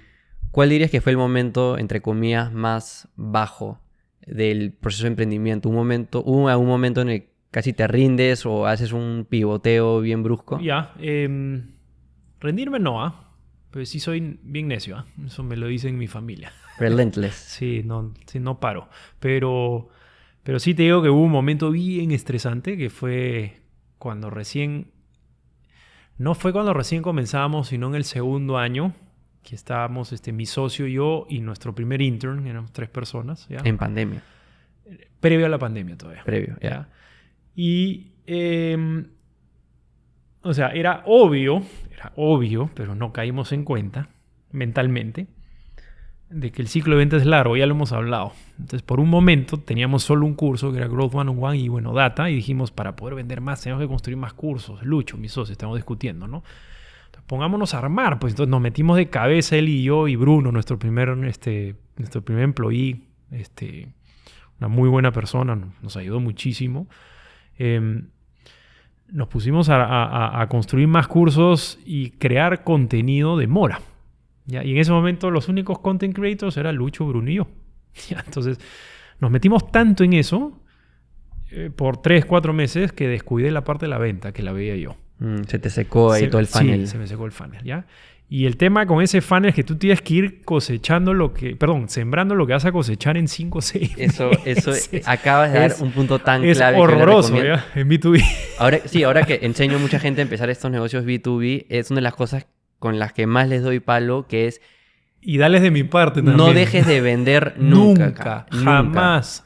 Speaker 2: ¿Cuál dirías que fue el momento, entre comillas, más bajo del proceso de emprendimiento? ¿Hubo algún momento en el casi te rindes o haces un pivoteo bien brusco?
Speaker 1: Rendirme no, pero sí soy bien necio, eso me lo dicen mi familia.
Speaker 2: Relentless.
Speaker 1: Sí, no paro. Pero sí te digo que hubo un momento bien estresante que fue cuando recién... No fue cuando recién comenzábamos, sino en el segundo año, que estábamos mi socio, yo y nuestro primer intern, éramos 3 personas. ¿Ya?
Speaker 2: En pandemia.
Speaker 1: Previo a la pandemia todavía.
Speaker 2: Previo, ya.
Speaker 1: ¿Ya? Y, o sea, era obvio, pero no caímos en cuenta mentalmente de que el ciclo de ventas es largo, ya lo hemos hablado. Entonces, por un momento teníamos solo un curso que era Growth 101 y, bueno, Data, y dijimos, para poder vender más tenemos que construir más cursos. Lucho, mi socio, estamos discutiendo, ¿no? Entonces, pongámonos a armar, pues entonces nos metimos de cabeza él y yo y Bruno, nuestro primer employee, una muy buena persona, nos ayudó muchísimo. Nos pusimos a construir más cursos y crear contenido de Mora. ¿Ya? Y en ese momento los únicos content creators eran Lucho, Bruno y yo. ¿Ya? Entonces nos metimos tanto en eso por 3-4 meses que descuidé la parte de la venta que la veía yo.
Speaker 2: Se te secó ahí todo el funnel.
Speaker 1: Sí, se me secó el funnel, ¿ya? Y el tema con ese funnel es que tú tienes que ir sembrando lo que vas a cosechar en 5 o 6
Speaker 2: Eso acabas de dar un punto tan clave.
Speaker 1: Es horroroso, ¿ya? En B2B.
Speaker 2: Ahora que enseño a mucha gente a empezar estos negocios B2B, es una de las cosas con las que más les doy palo, que es...
Speaker 1: Y dales de mi parte también.
Speaker 2: No dejes de vender nunca.
Speaker 1: Jamás.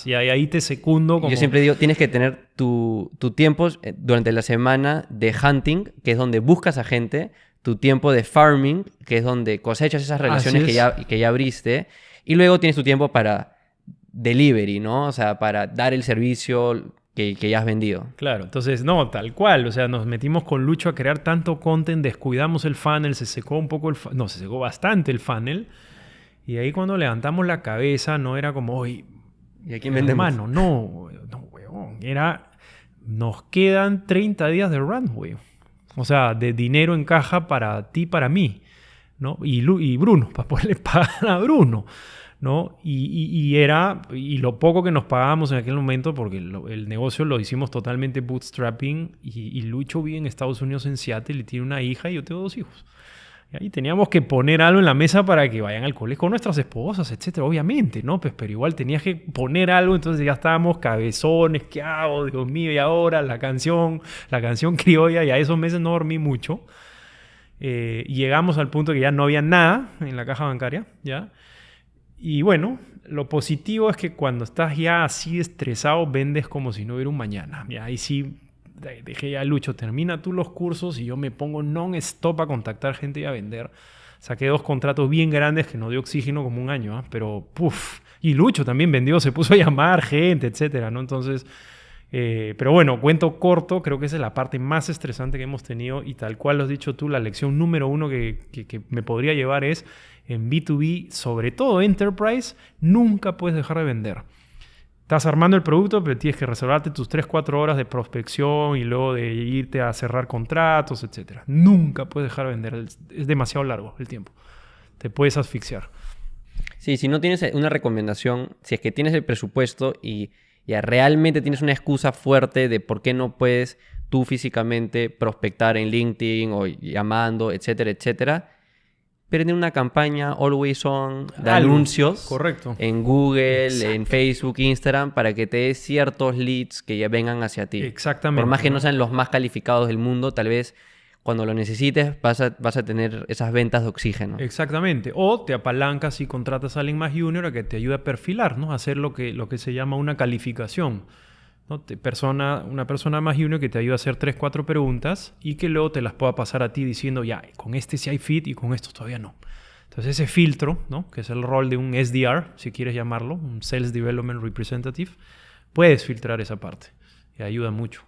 Speaker 1: Y ahí te secundo como...
Speaker 2: Yo siempre digo, tienes que tener tu tiempo durante la semana de hunting, que es donde buscas a gente, tu tiempo de farming, que es donde cosechas esas relaciones que ya abriste, y luego tienes tu tiempo para delivery, ¿no? O sea, para dar el servicio que ya has vendido.
Speaker 1: Claro, entonces, no, tal cual. O sea, nos metimos con Lucho a crear tanto content, descuidamos el funnel, se secó un poco no, se secó bastante el funnel. Y ahí cuando levantamos la cabeza, no era como, oye,
Speaker 2: ¿Y a quién vendemos?
Speaker 1: hermano, no, weón. Era, nos quedan 30 días de runway. O sea, de dinero en caja para ti, para mí, ¿no? Y Bruno, para poderle pagar a Bruno, ¿no? Y lo poco que nos pagábamos en aquel momento, porque el negocio lo hicimos totalmente bootstrapping, y Lucho vive en Estados Unidos, en Seattle, y tiene una hija y yo tengo 2 hijos. Y ahí teníamos que poner algo en la mesa para que vayan al colegio con nuestras esposas, etcétera, obviamente, ¿no? Pues, pero igual tenías que poner algo, entonces ya estábamos cabezones, ¿qué hago? Dios mío, y ahora la canción criolla, y a esos meses no dormí mucho. Y llegamos al punto que ya no había nada en la caja bancaria, ¿ya? Y bueno, lo positivo es que cuando estás ya así estresado, vendes como si no hubiera un mañana. Y ahí sí dejé ya, Lucho, termina tú los cursos y yo me pongo non-stop a contactar gente y a vender. Saqué 2 contratos bien grandes que nos dio oxígeno como un año, ¿eh? Pero puf. Y Lucho también vendió, se puso a llamar gente, etcétera, ¿no? Entonces, pero bueno, cuento corto, creo que esa es la parte más estresante que hemos tenido, y tal cual lo has dicho tú, la lección número 1 que me podría llevar es: en B2B, sobre todo Enterprise, nunca puedes dejar de vender. Estás armando el producto, pero tienes que reservarte tus 3-4 horas de prospección y luego de irte a cerrar contratos, etc. Nunca puedes dejar de vender. Es demasiado largo el tiempo. Te puedes asfixiar.
Speaker 2: Sí, si no tienes una recomendación, si es que tienes el presupuesto y ya realmente tienes una excusa fuerte de por qué no puedes tú físicamente prospectar en LinkedIn o llamando, etcétera, etcétera, prende una campaña always on de anuncios.
Speaker 1: Correcto.
Speaker 2: En Google,
Speaker 1: Exacto.
Speaker 2: En Facebook, Instagram, para que te des ciertos leads que ya vengan hacia ti.
Speaker 1: Exactamente.
Speaker 2: Por más que no sean los más calificados del mundo, tal vez cuando lo necesites vas a tener esas ventas de oxígeno.
Speaker 1: Exactamente. O te apalancas y contratas a alguien más junior a que te ayude a perfilar, ¿no? A hacer lo que se llama una calificación, ¿no? Una persona más junior que te ayuda a hacer 3-4 preguntas y que luego te las pueda pasar a ti diciendo, ya, con este sí hay fit y con estos todavía no. Entonces ese filtro, ¿no? Que es el rol de un SDR, si quieres llamarlo, un Sales Development Representative, puedes filtrar esa parte y ayuda mucho.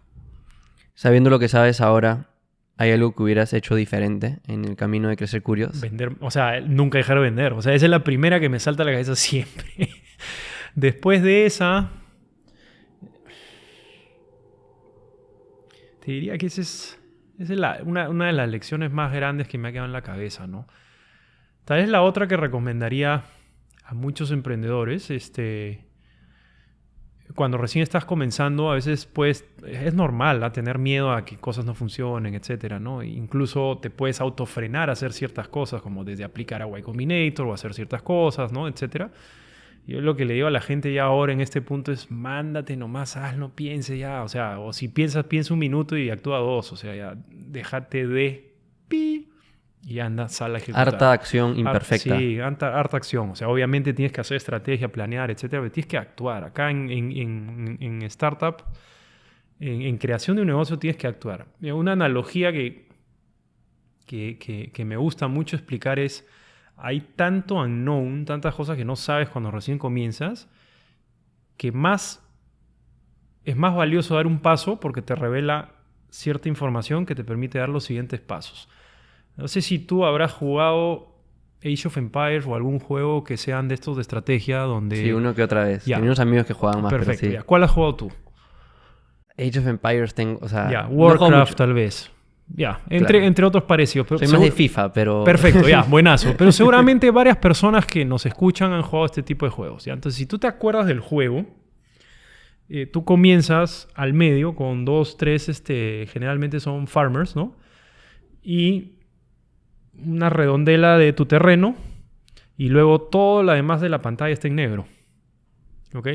Speaker 2: Sabiendo lo que sabes ahora, ¿hay algo que hubieras hecho diferente en el camino de Crecer Curious?
Speaker 1: Vender, o sea, nunca dejar de vender. O sea, esa es la primera que me salta a la cabeza siempre. Después de esa, te diría que esa es una de las lecciones más grandes que me ha quedado en la cabeza, ¿no? Tal vez la otra que recomendaría a muchos emprendedores, cuando recién estás comenzando, a veces pues es normal, ¿no? Tener miedo a que cosas no funcionen, etcétera, ¿no? Incluso te puedes autofrenar a hacer ciertas cosas, como desde aplicar a Y Combinator o hacer ciertas cosas, ¿no? Etcétera. Yo lo que le digo a la gente ya ahora en este punto es: mándate nomás, no piense ya. O sea, o si piensa 1 minuto y actúa 2. O sea, ya déjate de pi y anda, sal a ejecutar.
Speaker 2: Harta acción imperfecta.
Speaker 1: Sí, harta acción. O sea, obviamente tienes que hacer estrategia, planear, etcétera, pero tienes que actuar. Acá en startup, en creación de un negocio, tienes que actuar. Una analogía que me gusta mucho explicar es: hay tanto unknown, tantas cosas que no sabes cuando recién comienzas, que es más valioso dar un paso porque te revela cierta información que te permite dar los siguientes pasos. No sé si tú habrás jugado Age of Empires o algún juego que sean de estos de estrategia donde...
Speaker 2: Sí, uno que otra vez.
Speaker 1: Ya.
Speaker 2: Tenía unos amigos que jugaban más,
Speaker 1: Perfecto,
Speaker 2: pero sí.
Speaker 1: ya. ¿Cuál has jugado tú?
Speaker 2: Age of Empires tengo, o sea...
Speaker 1: Ya,
Speaker 2: no juego
Speaker 1: Warcraft
Speaker 2: mucho.
Speaker 1: tal vez. Ya,
Speaker 2: Claro.
Speaker 1: entre otros parecidos. Pero
Speaker 2: Soy más de FIFA, pero...
Speaker 1: Perfecto, ya, buenazo. Pero seguramente varias personas que nos escuchan han jugado este tipo de juegos, ¿ya? Entonces, si tú te acuerdas del juego, tú comienzas al medio con 2, 3, generalmente son farmers, ¿no? Y una redondela de tu terreno, y luego todo lo demás de la pantalla está en negro. ¿Ok?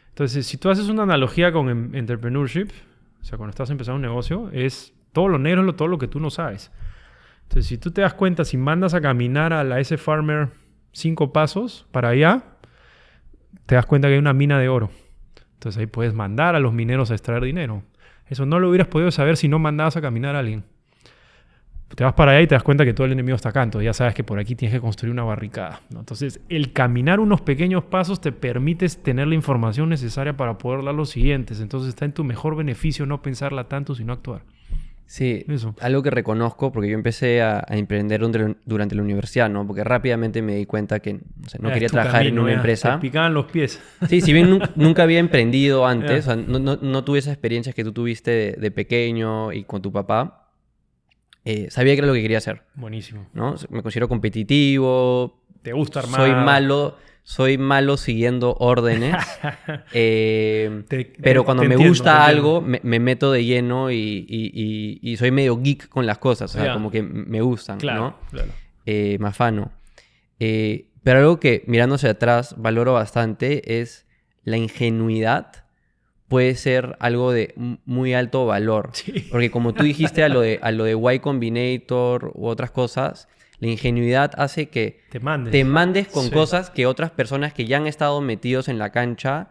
Speaker 1: Entonces, si tú haces una analogía con entrepreneurship, o sea, cuando estás empezando un negocio, es todo lo negro, todo lo que tú no sabes. Entonces, si tú te das cuenta, si mandas a caminar a ese farmer 5 pasos para allá, te das cuenta que hay una mina de oro. Entonces, ahí puedes mandar a los mineros a extraer dinero. Eso no lo hubieras podido saber si no mandabas a caminar a alguien. te vas para allá y te das cuenta que todo el enemigo está acá. Entonces ya sabes que por aquí tienes que construir una barricada, ¿no? Entonces, el caminar unos pequeños pasos te permite tener la información necesaria para poder dar los siguientes. Entonces, está en tu mejor beneficio no pensarla tanto, sino actuar.
Speaker 2: Sí,
Speaker 1: Eso.
Speaker 2: algo que reconozco, porque yo empecé a emprender durante la universidad, ¿no? Porque rápidamente me di cuenta que o sea, no quería
Speaker 1: Es tu
Speaker 2: trabajar en
Speaker 1: camino,
Speaker 2: una
Speaker 1: ya.
Speaker 2: empresa.
Speaker 1: Te picaban los pies.
Speaker 2: Sí, si bien nunca había emprendido antes,
Speaker 1: Ya.
Speaker 2: o sea, no tuve esas experiencias que tú tuviste de pequeño y con tu papá, sabía que era lo que quería hacer,
Speaker 1: Buenísimo.
Speaker 2: ¿no? Me considero competitivo,
Speaker 1: Te gusta armar.
Speaker 2: soy malo siguiendo órdenes,
Speaker 1: Te
Speaker 2: pero cuando me
Speaker 1: entiendo,
Speaker 2: gusta
Speaker 1: te entiendo.
Speaker 2: algo, me meto de lleno y soy medio geek con las cosas, o sea,
Speaker 1: Ya.
Speaker 2: como que me gustan,
Speaker 1: Claro,
Speaker 2: ¿no?
Speaker 1: claro.
Speaker 2: Me afano. Pero algo que mirando hacia atrás valoro bastante es la ingenuidad. Puede ser algo de muy alto valor.
Speaker 1: Sí.
Speaker 2: Porque como tú dijiste a lo de Y Combinator u otras cosas, la ingenuidad hace que
Speaker 1: Te mandes.
Speaker 2: te mandes con
Speaker 1: Sí.
Speaker 2: cosas que otras personas que ya han estado metidos en la cancha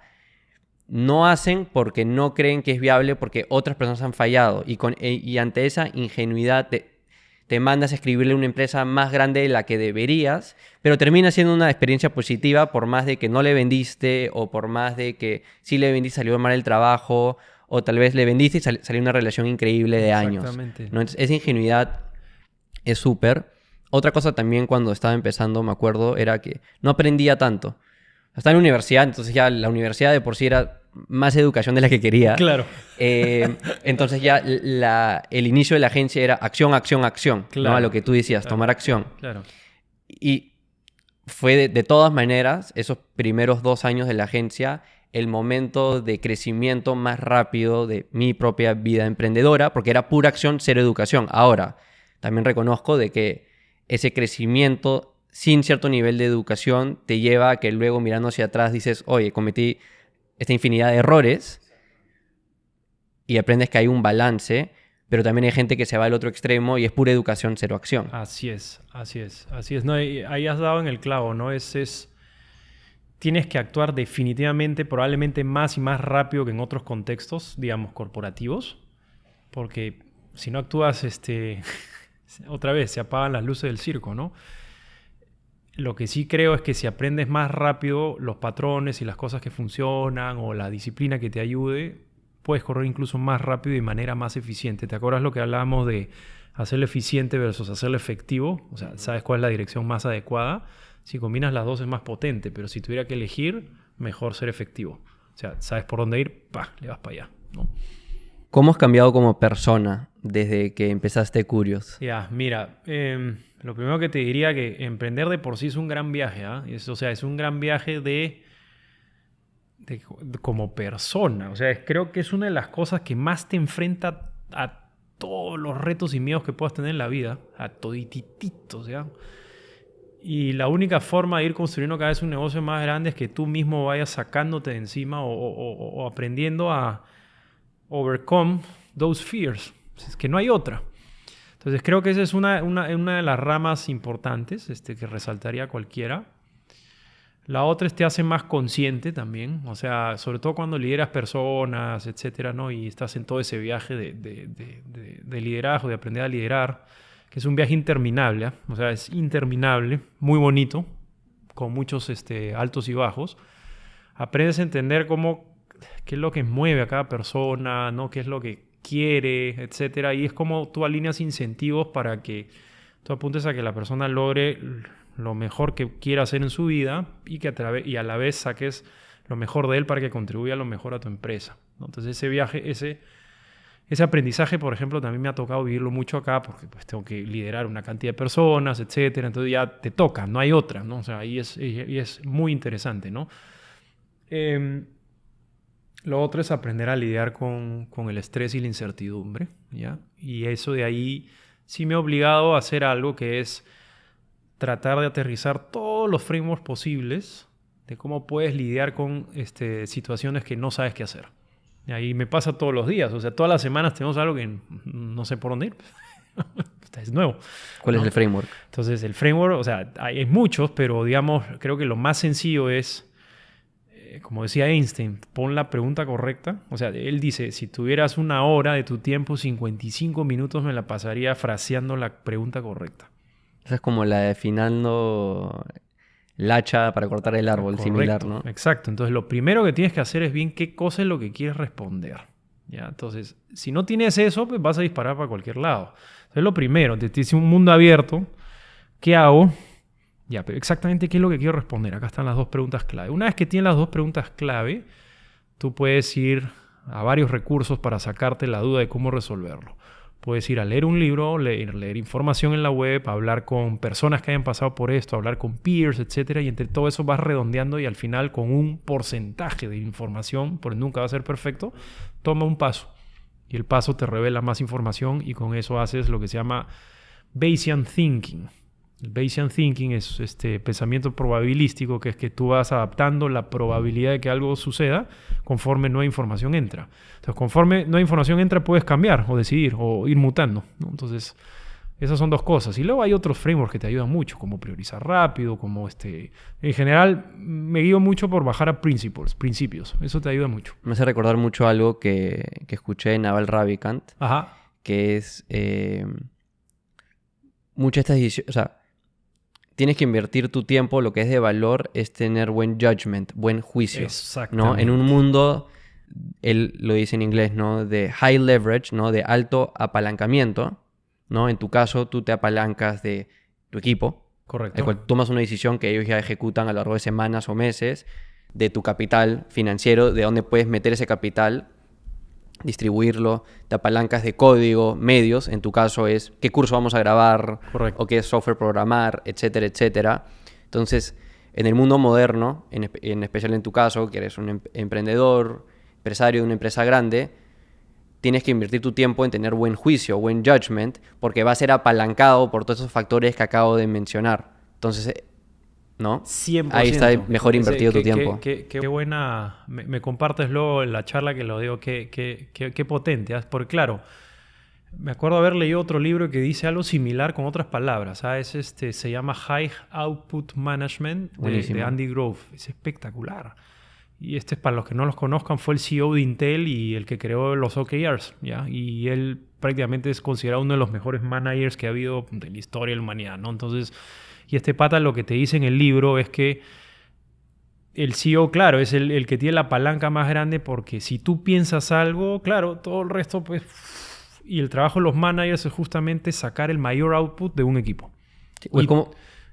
Speaker 2: no hacen porque no creen que es viable, porque otras personas han fallado. Y ante esa ingenuidad te mandas a escribirle a una empresa más grande de la que deberías, pero termina siendo una experiencia positiva por más de que no le vendiste o por más de que sí le vendiste, salió mal el trabajo, o tal vez le vendiste y salió una relación increíble de años,
Speaker 1: Exactamente.
Speaker 2: ¿no? Entonces, esa ingenuidad es súper. Otra cosa también cuando estaba empezando, me acuerdo, era que no aprendía tanto. Estaba en la universidad, entonces ya la universidad de por sí era más educación de la que quería.
Speaker 1: Claro.
Speaker 2: Entonces ya el inicio de la agencia era acción, acción, acción,
Speaker 1: Claro.
Speaker 2: ¿no? A lo que tú decías,
Speaker 1: Claro.
Speaker 2: tomar acción.
Speaker 1: Claro.
Speaker 2: Y fue de todas maneras, esos primeros 2 años de la agencia, el momento de crecimiento más rápido de mi propia vida emprendedora, porque era pura acción, cero educación. Ahora, también reconozco de que ese crecimiento sin cierto nivel de educación te lleva a que luego mirando hacia atrás dices, oye, cometí esta infinidad de errores y aprendes que hay un balance, pero también hay gente que se va al otro extremo y es pura educación, cero acción.
Speaker 1: Así es, así es, así es. No, y ahí has dado en el clavo, ¿no? Tienes que actuar definitivamente, probablemente más y más rápido que en otros contextos, digamos, corporativos, porque si no actúas, otra vez, se apagan las luces del circo, ¿no? Lo que sí creo es que si aprendes más rápido los patrones y las cosas que funcionan o la disciplina que te ayude, puedes correr incluso más rápido y de manera más eficiente. ¿Te acuerdas lo que hablábamos de hacerlo eficiente versus hacerlo efectivo? O sea, sabes cuál es la dirección más adecuada. Si combinas las dos es más potente, pero si tuviera que elegir, mejor ser efectivo. O sea, sabes por dónde ir, le vas para allá, ¿no?
Speaker 2: ¿Cómo has cambiado como persona desde que empezaste Curious?
Speaker 1: Ya, mira, lo primero que te diría que emprender de por sí es un gran viaje, ¿ah? O sea, es un gran viaje como persona. O sea, creo que es una de las cosas que más te enfrenta a todos los retos y miedos que puedas tener en la vida, a toditititos, ¿ya? Y la única forma de ir construyendo cada vez un negocio más grande es que tú mismo vayas sacándote de encima o aprendiendo a overcome those fears. Es que no hay otra. Entonces creo que esa es una de las ramas importantes que resaltaría cualquiera. La otra te hace más consciente también, o sea, sobre todo cuando lideras personas, etcétera, ¿no? Y estás en todo ese viaje de liderazgo, de aprender a liderar, que es un viaje interminable, ¿eh? O sea, es interminable, muy bonito, con muchos altos y bajos. Aprendes a entender qué es lo que mueve a cada persona, ¿no? Qué es lo que quiere, etcétera. Y es como tú alineas incentivos para que tú apuntes a que la persona logre lo mejor que quiera hacer en su vida y que a la vez saques lo mejor de él para que contribuya a lo mejor a tu empresa, ¿no? Entonces ese viaje, ese aprendizaje, por ejemplo, también me ha tocado vivirlo mucho acá porque pues tengo que liderar una cantidad de personas, etcétera. Entonces ya te toca, no hay otra, ¿no? O sea, ahí es muy interesante, ¿no? Lo otro es aprender a lidiar con el estrés y la incertidumbre, ¿ya? Y eso de ahí sí me ha obligado a hacer algo que es tratar de aterrizar todos los frameworks posibles de cómo puedes lidiar con situaciones que no sabes qué hacer. Y ahí me pasa todos los días, o sea, todas las semanas tenemos algo que no sé por dónde ir. Es nuevo.
Speaker 2: ¿Cuál es el framework?
Speaker 1: Entonces, el framework, o sea, hay muchos, pero digamos, creo que lo más sencillo es como decía Einstein, pon la pregunta correcta. O sea, él dice, si tuvieras 1 hora de tu tiempo, 55 minutos me la pasaría fraseando la pregunta correcta.
Speaker 2: Esa es como la de afinando el hacha para cortar el árbol,
Speaker 1: Correcto,
Speaker 2: similar, ¿no?
Speaker 1: exacto. Entonces, lo primero que tienes que hacer es bien qué cosa es lo que quieres responder. ¿Ya? Entonces, si no tienes eso, pues vas a disparar para cualquier lado. Entonces, lo primero, te dice un mundo abierto. ¿Qué hago? Ya, pero exactamente qué es lo que quiero responder. Acá están las 2 preguntas clave. Una vez que tienes las 2 preguntas clave, tú puedes ir a varios recursos para sacarte la duda de cómo resolverlo. Puedes ir a leer un libro, leer información en la web, hablar con personas que hayan pasado por esto, hablar con peers, etcétera, y entre todo eso vas redondeando y al final con un porcentaje de información, porque nunca va a ser perfecto, toma un paso. Y el paso te revela más información y con eso haces lo que se llama Bayesian Thinking. El Bayesian Thinking es este pensamiento probabilístico, que es que tú vas adaptando la probabilidad de que algo suceda conforme nueva información entra. Entonces, conforme nueva información entra, puedes cambiar o decidir o ir mutando, ¿no? Entonces, esas son 2 cosas. Y luego hay otros frameworks que te ayudan mucho, como priorizar rápido, como En general, me guío mucho por bajar a principios. Eso te ayuda mucho.
Speaker 2: Me hace recordar mucho algo que escuché en Naval Ravikant,
Speaker 1: Ajá.
Speaker 2: que es muchas de estas decisiones, o sea, tienes que invertir tu tiempo, lo que es de valor es tener buen judgment, buen juicio, ¿no? En un mundo, él lo dice en inglés, ¿no? De high leverage, ¿no? De alto apalancamiento, ¿no? En tu caso, tú te apalancas de tu equipo,
Speaker 1: Correcto.
Speaker 2: el cual tomas una decisión que ellos ya ejecutan a lo largo de semanas o meses, de tu capital financiero, de dónde puedes meter ese capital, distribuirlo, te apalancas de código, medios, en tu caso es qué curso vamos a grabar,
Speaker 1: Correcto.
Speaker 2: o qué software programar, etcétera, etcétera. Entonces, en el mundo moderno, en especial en tu caso, que eres un emprendedor, empresario de una empresa grande, tienes que invertir tu tiempo en tener buen juicio, buen judgment, porque va a ser apalancado por todos esos factores que acabo de mencionar. Entonces, ¿no?
Speaker 1: 100%.
Speaker 2: Ahí está mejor invertido tu tiempo.
Speaker 1: Qué buena. Me compartes luego en la charla que lo digo. Qué potente. Porque claro, me acuerdo haber leído otro libro que dice algo similar con otras palabras. Se llama High Output Management de Andy Grove. Es espectacular. Y es para los que no los conozcan, fue el CEO de Intel y el que creó los OKRs, ¿ya? Y él prácticamente es considerado uno de los mejores managers que ha habido de la historia de la humanidad, ¿no? Entonces, y este pata lo que te dice en el libro es que el CEO, claro, es el que tiene la palanca más grande porque si tú piensas algo, claro, todo el resto, pues... Y el trabajo de los managers es justamente sacar el mayor output de un equipo.
Speaker 2: Sí, como...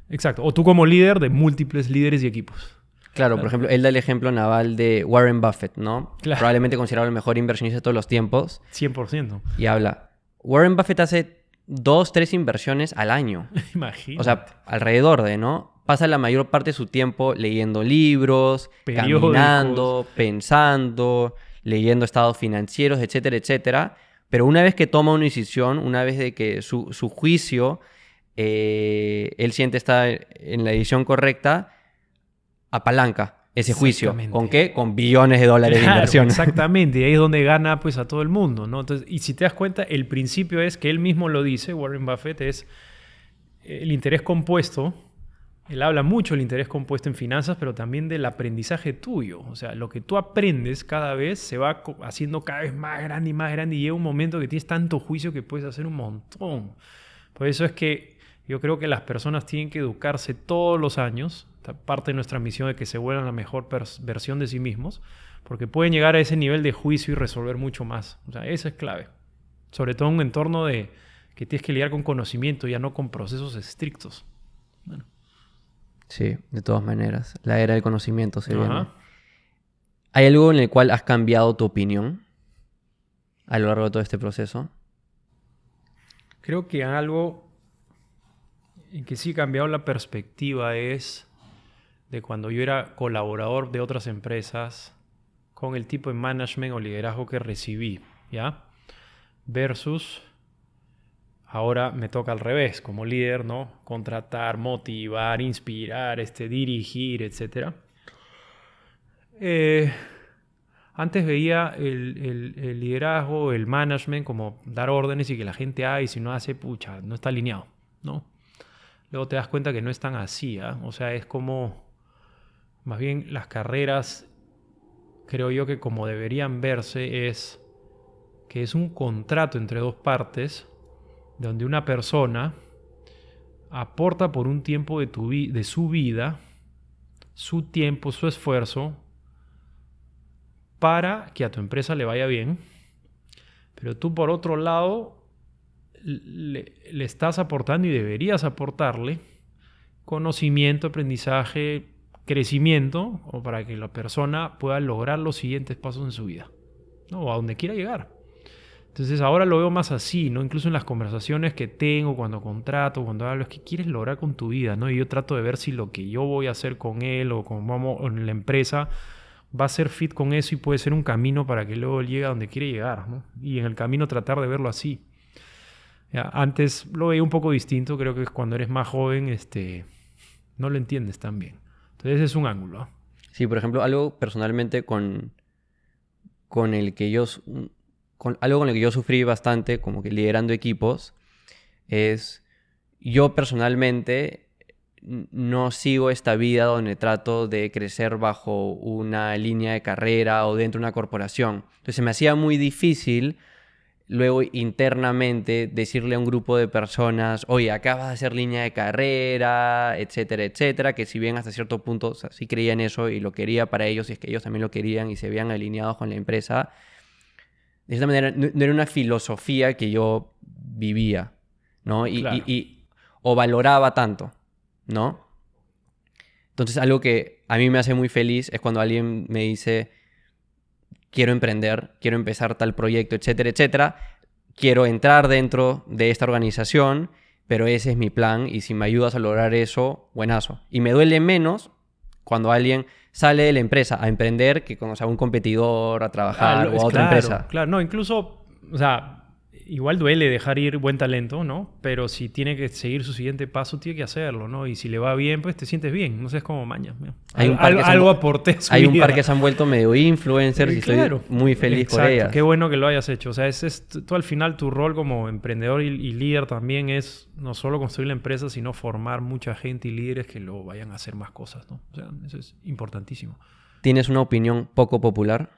Speaker 1: Exacto. O tú como líder de múltiples líderes y equipos.
Speaker 2: Claro, por ejemplo, él da el ejemplo naval de Warren Buffett, ¿no?
Speaker 1: Claro.
Speaker 2: Probablemente considerado el mejor inversionista de todos los tiempos.
Speaker 1: 100%.
Speaker 2: Y habla, Warren Buffett hace 2, 3 inversiones al año.
Speaker 1: Imagínate.
Speaker 2: O sea, alrededor de, ¿no? Pasa la mayor parte de su tiempo leyendo libros,
Speaker 1: periódicos,
Speaker 2: caminando, pensando, leyendo estados financieros, etcétera, etcétera. Pero una vez que toma una decisión, una vez de que su juicio, él siente está en la decisión correcta, apalanca ese juicio. ¿Con qué? Con billones de dólares de inversión.
Speaker 1: Exactamente. Y ahí es donde gana pues a todo el mundo, ¿no? Entonces, y si te das cuenta, el principio es que él mismo lo dice, Warren Buffett, es el interés compuesto. Él habla mucho del interés compuesto en finanzas, pero también del aprendizaje tuyo. O sea, lo que tú aprendes cada vez se va haciendo cada vez más grande y llega un momento que tienes tanto juicio que puedes hacer un montón. Por eso es que yo creo que las personas tienen que educarse todos los años. Parte de nuestra misión de que se vuelvan la mejor versión de sí mismos, porque pueden llegar a ese nivel de juicio y resolver mucho más. O sea, eso es clave. Sobre todo en un entorno de que tienes que lidiar con conocimiento, ya no con procesos estrictos. Bueno.
Speaker 2: Sí, de todas maneras. La era del conocimiento se viene. ¿Hay algo en el cual has cambiado tu opinión a lo largo de todo este proceso?
Speaker 1: Creo que algo en que sí he cambiado la perspectiva es de cuando yo era colaborador de otras empresas con el tipo de management o liderazgo que recibí, ¿ya? Versus ahora me toca al revés, como líder, ¿no? Contratar, motivar, inspirar, dirigir, etc. Antes veía el liderazgo, el management como dar órdenes y que la gente haga y si no hace, pucha, no está alineado, ¿no? Luego te das cuenta que no es tan así, ¿eh? O sea, es como... Más bien las carreras creo yo que como deberían verse es que es un contrato entre dos partes donde una persona aporta por un tiempo de su vida, su tiempo, su esfuerzo, para que a tu empresa le vaya bien, pero tú por otro lado le estás aportando y deberías aportarle conocimiento, aprendizaje, crecimiento, o para que la persona pueda lograr los siguientes pasos en su vida, ¿no? O a donde quiera llegar. Entonces ahora lo veo más así, ¿no? Incluso en las conversaciones que tengo, cuando contrato, cuando hablo, es que quieres lograr con tu vida, ¿no? Y yo trato de ver si lo que yo voy a hacer con él o en la empresa va a ser fit con eso y puede ser un camino para que luego llegue a donde quiere llegar, ¿no? Y en el camino tratar de verlo así. Ya, antes lo veía un poco distinto, creo que cuando eres más joven no lo entiendes tan bien. Entonces ese es un ángulo, ¿eh?
Speaker 2: Sí, por ejemplo, algo personalmente algo con el que yo sufrí bastante, como que liderando equipos, es yo personalmente no sigo esta vida donde trato de crecer bajo una línea de carrera o dentro de una corporación. Entonces se me hacía muy difícil luego internamente decirle a un grupo de personas, oye, acá vas a hacer línea de carrera, etcétera, etcétera, que si bien hasta cierto punto, o sea, sí creía en eso y lo quería para ellos, y es que ellos también lo querían y se veían alineados con la empresa, de esta manera no era una filosofía que yo vivía, ¿no?
Speaker 1: Claro.
Speaker 2: O valoraba tanto, ¿no? Entonces algo que a mí me hace muy feliz es cuando alguien me dice, quiero emprender, quiero empezar tal proyecto, etcétera, etcétera. Quiero entrar dentro de esta organización, pero ese es mi plan y si me ayudas a lograr eso, buenazo. Y me duele menos cuando alguien sale de la empresa a emprender que a un competidor, a trabajar o a otra empresa.
Speaker 1: Claro, no, incluso, o sea, igual duele dejar ir buen talento, ¿no? Pero si tiene que seguir su siguiente paso, tiene que hacerlo, ¿no? Y si le va bien, pues te sientes bien. No sé, es como maña. Algo aporté a su vida.
Speaker 2: Hay un par que se han vuelto medio influencers y
Speaker 1: claro,
Speaker 2: estoy muy feliz por ellas.
Speaker 1: Qué bueno que lo hayas hecho. O sea, tú al final tu rol como emprendedor y líder también es no solo construir la empresa, sino formar mucha gente y líderes que luego vayan a hacer más cosas, ¿no? O sea, eso es importantísimo.
Speaker 2: ¿Tienes una opinión poco popular?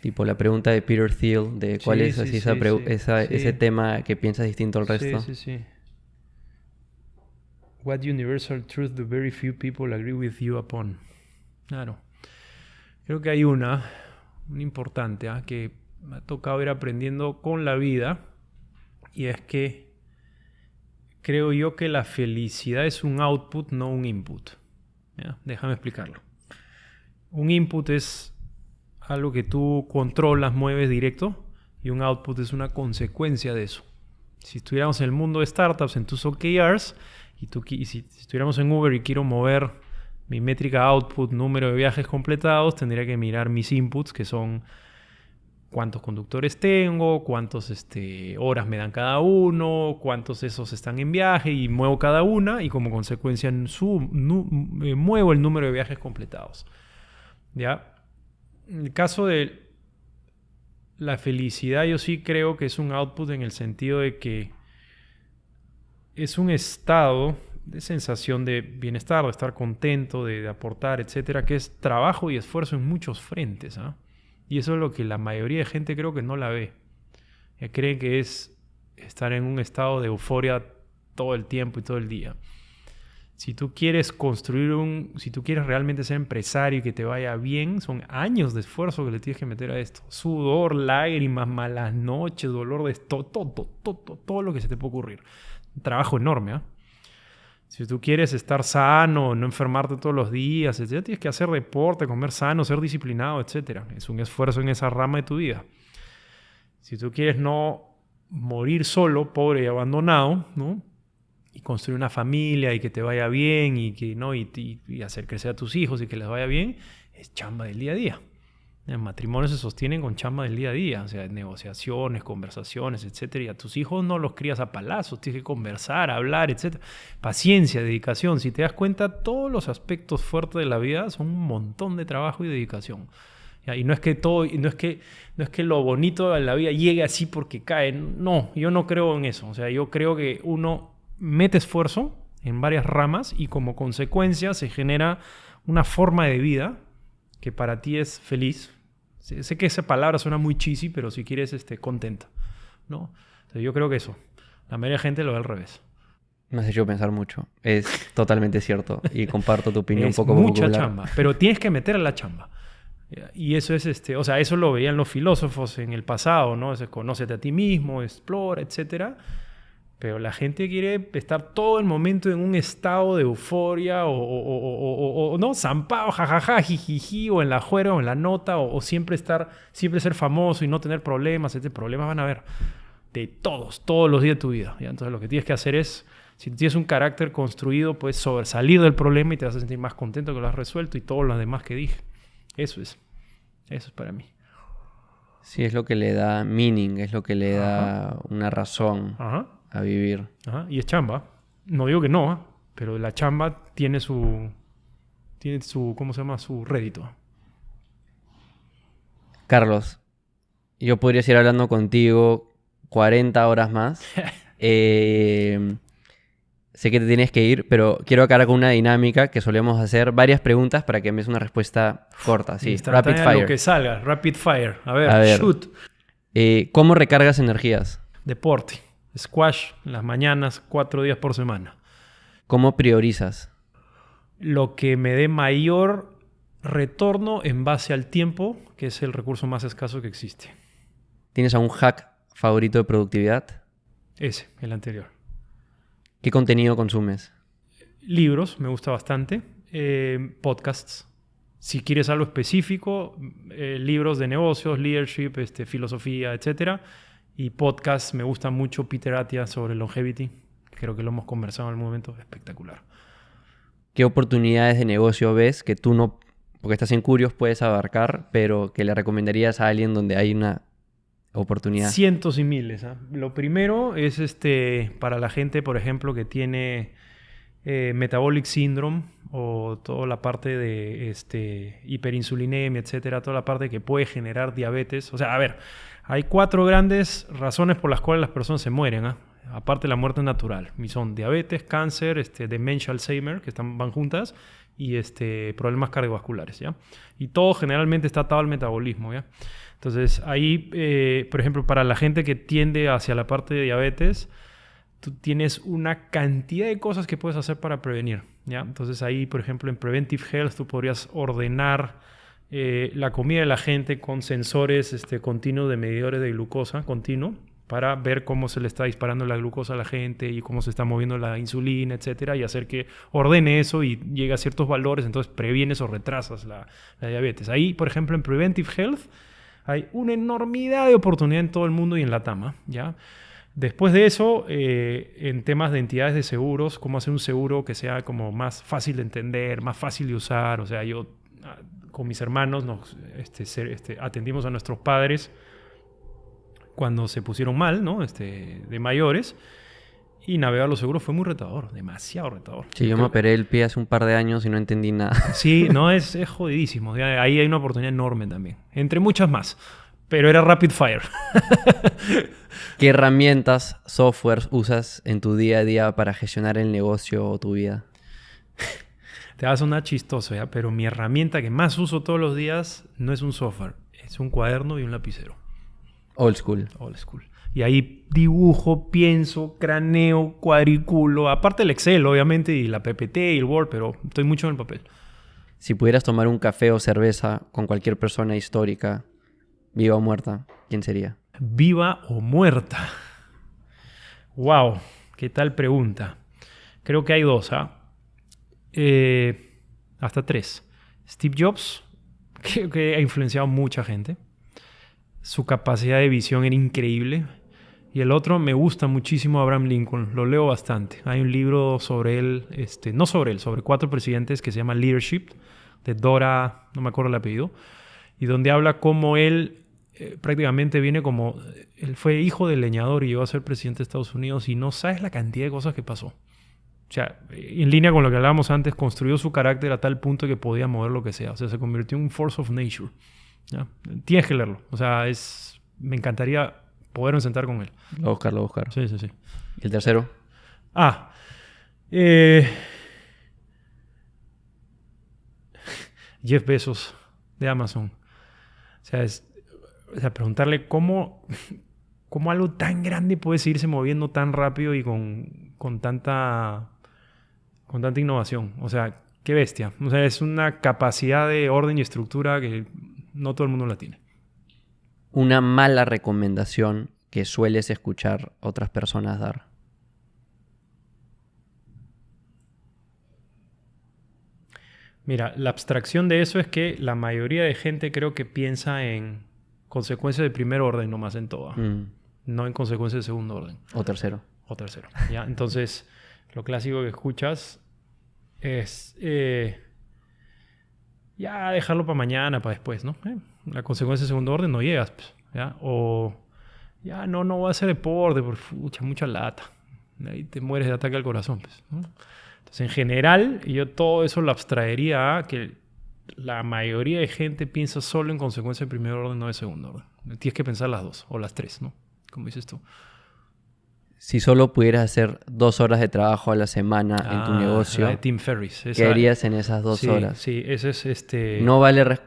Speaker 2: Tipo la pregunta de Peter Thiel de cuál es así ese tema que piensas distinto al resto.
Speaker 1: Sí. What universal truth do very few people agree with you upon? Claro. Creo que hay una importante, que me ha tocado ir aprendiendo con la vida, y es que creo yo que la felicidad es un output, no un input. ¿Ya? Déjame explicarlo. Un input es algo que tú controlas, mueves directo, y un output es una consecuencia de eso. Si estuviéramos en el mundo de startups, en tus OKRs, y si estuviéramos en Uber y quiero mover mi métrica output, número de viajes completados, tendría que mirar mis inputs, que son cuántos conductores tengo, cuántas horas me dan cada uno, cuántos de esos están en viaje, y muevo cada una, y como consecuencia muevo el número de viajes completados. ¿Ya? En el caso de la felicidad, yo sí creo que es un output en el sentido de que es un estado de sensación de bienestar, de estar contento, de aportar, etcétera, que es trabajo y esfuerzo en muchos frentes, ¿eh? Y eso es lo que la mayoría de gente creo que no la ve. Creen que es estar en un estado de euforia todo el tiempo y todo el día. Si tú quieres si tú quieres realmente ser empresario y que te vaya bien, son años de esfuerzo que le tienes que meter a esto. Sudor, lágrimas, malas noches, dolor de todo lo que se te puede ocurrir. Un trabajo enorme, ¿eh? Si tú quieres estar sano, no enfermarte todos los días, etc., tienes que hacer deporte, comer sano, ser disciplinado, etc. Es un esfuerzo en esa rama de tu vida. Si tú quieres no morir solo, pobre y abandonado, ¿no? Y construir una familia y que te vaya bien y hacer crecer a tus hijos y que les vaya bien, es chamba del día a día. El matrimonio se sostienen con chamba del día a día, o sea, negociaciones, conversaciones, etcétera. Y a tus hijos no los crías a palazos, tienes que conversar, hablar, etcétera. Paciencia, dedicación. Si te das cuenta, todos los aspectos fuertes de la vida son un montón de trabajo y dedicación. ¿Ya? Y no es que lo bonito de la vida llegue así porque cae. No, yo no creo en eso. O sea, yo creo que uno mete esfuerzo en varias ramas y como consecuencia se genera una forma de vida que para ti es feliz. Sé que esa palabra suena muy cheesy, pero si quieres, contenta, ¿no? Entonces, yo creo que eso. La mayoría de gente lo ve al revés.
Speaker 2: Me has hecho pensar mucho. Es totalmente cierto. Y comparto tu opinión un
Speaker 1: Es
Speaker 2: poco
Speaker 1: mucha
Speaker 2: popular.
Speaker 1: chamba, pero tienes que meter a la chamba. Y eso es, o sea, eso lo veían los filósofos en el pasado, ¿no? Conócete a ti mismo, explora, etcétera. Pero la gente quiere estar todo el momento en un estado de euforia o no, zampado, jajaja, jijiji, o en la juera o en la nota, o siempre ser famoso y no tener problemas. Problemas van a haber de todos los días de tu vida, ¿ya? Entonces lo que tienes que hacer es, si tienes un carácter construido, puedes sobresalir del problema y te vas a sentir más contento que lo has resuelto y todo lo demás que dije. Eso es para mí.
Speaker 2: Sí, es lo que le da meaning, es lo que le da
Speaker 1: Ajá.
Speaker 2: una razón
Speaker 1: Ajá.
Speaker 2: a vivir.
Speaker 1: Ajá. Y es chamba. No digo que no, pero la chamba tiene su, ¿cómo se llama? Su rédito.
Speaker 2: Carlos, yo podría seguir hablando contigo 40 horas más. Sé que te tienes que ir, pero quiero acabar con una dinámica que solemos hacer varias preguntas para que me des una respuesta corta. Sí, rapid fire.
Speaker 1: Lo que salga, rapid fire. A ver, shoot.
Speaker 2: ¿Cómo recargas energías?
Speaker 1: Deporte. Squash en las mañanas, 4 días por semana.
Speaker 2: ¿Cómo priorizas?
Speaker 1: Lo que me dé mayor retorno en base al tiempo, que es el recurso más escaso que existe.
Speaker 2: ¿Tienes algún hack favorito de productividad?
Speaker 1: Ese, el anterior.
Speaker 2: ¿Qué contenido consumes?
Speaker 1: Libros, me gusta bastante. Podcasts. Si quieres algo específico, libros de negocios, leadership, filosofía, etc. Y podcasts, me gusta mucho Peter Attia sobre longevity. Creo que lo hemos conversado en algún momento. Espectacular.
Speaker 2: ¿Qué oportunidades de negocio ves que tú no, porque estás en Curios, puedes abarcar, pero que le recomendarías a alguien donde hay una oportunidad?
Speaker 1: Cientos y miles. ¿Eh? Lo primero es para la gente, por ejemplo, que tiene metabolic syndrome o toda la parte de hiperinsulinemia, etcétera, toda la parte que puede generar diabetes. O sea, a ver, hay 4 grandes razones por las cuales las personas se mueren, ¿eh? Aparte de la muerte natural. Y son diabetes, cáncer, demencia, Alzheimer, que van juntas, y problemas cardiovasculares, ¿ya? Y todo generalmente está atado al metabolismo, ¿ya? Entonces, ahí, por ejemplo, para la gente que tiende hacia la parte de diabetes, tú tienes una cantidad de cosas que puedes hacer para prevenir, ¿ya? Entonces, ahí, por ejemplo, en Preventive Health, tú podrías ordenar la comida de la gente con sensores continuos de medidores de glucosa continuo para ver cómo se le está disparando la glucosa a la gente y cómo se está moviendo la insulina, etcétera, y hacer que ordene eso y llegue a ciertos valores, entonces previenes o retrasas la diabetes. Ahí, por ejemplo, en Preventive Health, hay una enormidad de oportunidad en todo el mundo y en la TAMA, ¿ya? Después de eso, en temas de entidades de seguros, cómo hacer un seguro que sea como más fácil de entender, más fácil de usar. O sea, yo con mis hermanos nos atendimos a nuestros padres cuando se pusieron mal, ¿no? De mayores. Y navegar los seguros fue muy retador, demasiado retador.
Speaker 2: Sí, yo me operé el pie hace un par de años y no entendí nada.
Speaker 1: Sí, no, es jodidísimo. Ahí hay una oportunidad enorme también. Entre muchas más. Pero era rapid fire.
Speaker 2: ¿Qué herramientas, softwares usas en tu día a día para gestionar el negocio o tu vida?
Speaker 1: Te va a sonar chistoso, ¿ya? Pero mi herramienta que más uso todos los días no es un software. Es un cuaderno y un lapicero.
Speaker 2: Old school.
Speaker 1: Old school. Y ahí dibujo, pienso, craneo, cuadriculo. Aparte el Excel, obviamente, y la PPT y el Word, pero estoy mucho en el papel.
Speaker 2: Si pudieras tomar un café o cerveza con cualquier persona histórica, viva o muerta, ¿quién sería?
Speaker 1: ¿Viva o muerta? Wow, qué tal pregunta. Creo que hay 2, ¿ah? Hasta 3. Steve Jobs, creo que ha influenciado a mucha gente. Su capacidad de visión era increíble. Y el otro, me gusta muchísimo Abraham Lincoln. Lo leo bastante. Hay un libro sobre él, no sobre él, sobre 4 presidentes que se llama Leadership, de Dora, no me acuerdo el apellido, y donde habla cómo él prácticamente viene como... Él fue hijo del leñador y llegó a ser presidente de Estados Unidos y no sabes la cantidad de cosas que pasó. O sea, en línea con lo que hablábamos antes, construyó su carácter a tal punto que podía mover lo que sea. O sea, se convirtió en un force of nature. ¿Ya? Tienes que leerlo. O sea, me encantaría poderme sentar con él.
Speaker 2: Lo voy a buscar.
Speaker 1: Sí, sí, sí.
Speaker 2: ¿Y el tercero?
Speaker 1: Jeff Bezos. de Amazon. O sea, preguntarle cómo algo tan grande puede seguirse moviendo tan rápido y con tanta innovación. O sea, qué bestia. O sea, es una capacidad de orden y estructura que no todo el mundo la tiene.
Speaker 2: Una mala recomendación que sueles escuchar otras personas dar.
Speaker 1: Mira, la abstracción de eso es que la mayoría de gente creo que piensa en consecuencias de primer orden nomás en todo. No en consecuencias de segundo orden.
Speaker 2: O tercero.
Speaker 1: O tercero. ¿Ya? Entonces, lo clásico que escuchas es ya dejarlo para mañana, para después, ¿no? La consecuencia de segundo orden no llegas, pues, ¿ya? O ya no voy a hacer deporte porque mucha lata. Ahí te mueres de ataque al corazón, pues, ¿no? Entonces, en general, yo todo eso lo abstraería a que la mayoría de gente piensa solo en consecuencias de primer orden, no de segundo orden. Tienes que pensar las dos o las tres, ¿no? Como dices tú.
Speaker 2: Si solo pudieras hacer 2 horas de trabajo a la semana en tu negocio,
Speaker 1: la de Tim Ferriss.
Speaker 2: ¿qué harías en esas 2 horas?
Speaker 1: Sí, ese es
Speaker 2: No vale...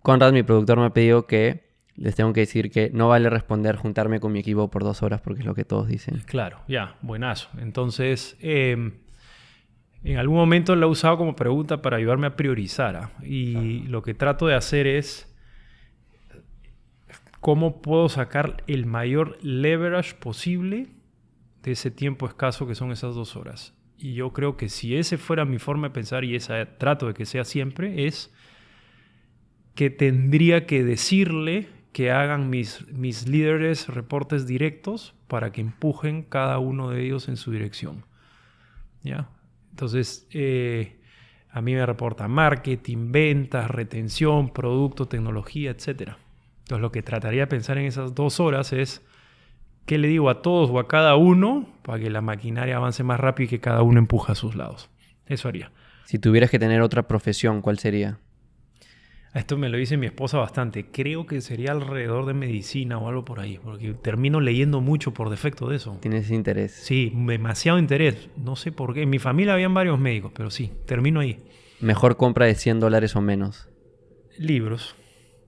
Speaker 2: Conrad, mi productor, me ha pedido que les tengo que decir que no vale responder juntarme con mi equipo por 2 horas porque es lo que todos dicen.
Speaker 1: Claro, ya, buenazo. Entonces, en algún momento lo he usado como pregunta para ayudarme a priorizar. Y lo que trato de hacer es cómo puedo sacar el mayor leverage posible de ese tiempo escaso que son esas 2 horas. Y yo creo que si esa fuera mi forma de pensar, y esa trato de que sea siempre, es que tendría que decirle que hagan mis líderes reportes directos para que empujen cada uno de ellos en su dirección. ¿Ya? Entonces, a mí me reporta marketing, ventas, retención, producto, tecnología, etc. Entonces, lo que trataría de pensar en esas 2 horas es ¿qué le digo a todos o a cada uno para que la maquinaria avance más rápido y que cada uno empuje a sus lados? Eso haría.
Speaker 2: Si tuvieras que tener otra profesión, ¿cuál sería?
Speaker 1: Esto me lo dice mi esposa bastante. Creo que sería alrededor de medicina o algo por ahí, porque termino leyendo mucho por defecto de eso.
Speaker 2: ¿Tienes interés?
Speaker 1: Sí, demasiado interés. No sé por qué. En mi familia habían varios médicos, pero sí, termino ahí.
Speaker 2: ¿Mejor compra de $100 o menos?
Speaker 1: Libros.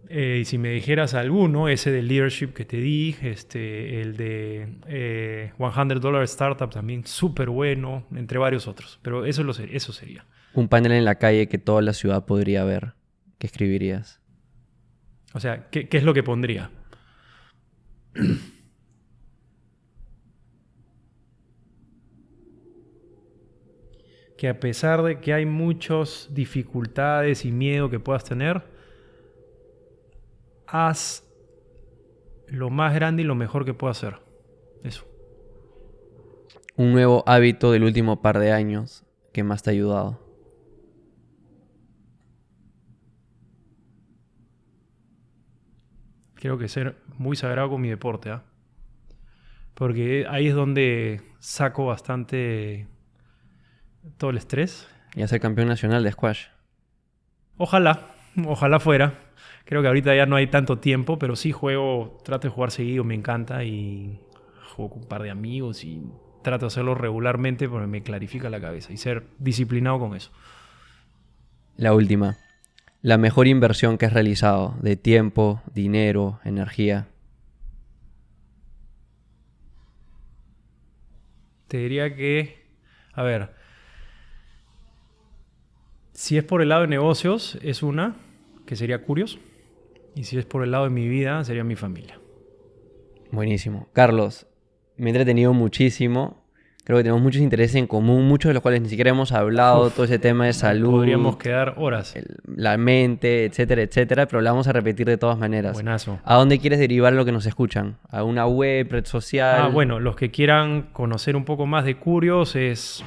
Speaker 1: Y si me dijeras alguno, ese de leadership que te di, el de $100 Startup también, súper bueno, entre varios otros. Pero eso sería.
Speaker 2: Un panel en la calle que toda la ciudad podría ver. ¿Qué escribirías?
Speaker 1: O sea, ¿qué es lo que pondría? Que a pesar de que hay muchas dificultades y miedo que puedas tener, haz lo más grande y lo mejor que puedas hacer. Eso.
Speaker 2: Un nuevo hábito del último par de años que más te ha ayudado.
Speaker 1: Creo que ser muy sagrado con mi deporte, ¿eh? Porque ahí es donde saco bastante todo el estrés.
Speaker 2: Y a ser campeón nacional de squash.
Speaker 1: Ojalá fuera. Creo que ahorita ya no hay tanto tiempo, pero sí trato de jugar seguido, me encanta y juego con un par de amigos y trato de hacerlo regularmente porque me clarifica la cabeza y ser disciplinado con eso.
Speaker 2: La última. La mejor inversión que has realizado de tiempo, dinero, energía.
Speaker 1: Te diría que, a ver, si es por el lado de negocios, es una, que sería Curios. Y si es por el lado de mi vida, sería mi familia.
Speaker 2: Buenísimo. Carlos, me he entretenido muchísimo. Creo que tenemos muchos intereses en común, muchos de los cuales ni siquiera hemos hablado. Todo ese tema de salud.
Speaker 1: Podríamos quedar horas.
Speaker 2: La mente, etcétera, etcétera. Pero la vamos a repetir de todas maneras.
Speaker 1: Buenazo.
Speaker 2: ¿A dónde quieres derivar lo que nos escuchan? ¿A una web, red social?
Speaker 1: Bueno, los que quieran conocer un poco más de Curios es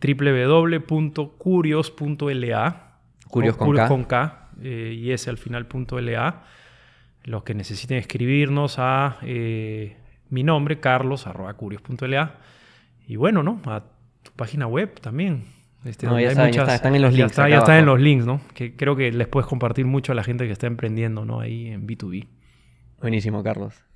Speaker 1: www.curios.la.
Speaker 2: Curios con K.
Speaker 1: Y ese al final .la. Los que necesiten escribirnos a mi nombre, carlos@curios.la. Y bueno, ¿no? A tu página web también.
Speaker 2: No, ya están en los links.
Speaker 1: Ya están en los links, ¿no? Que creo que les puedes compartir mucho a la gente que está emprendiendo, ¿no? Ahí en B2B.
Speaker 2: Buenísimo, Carlos.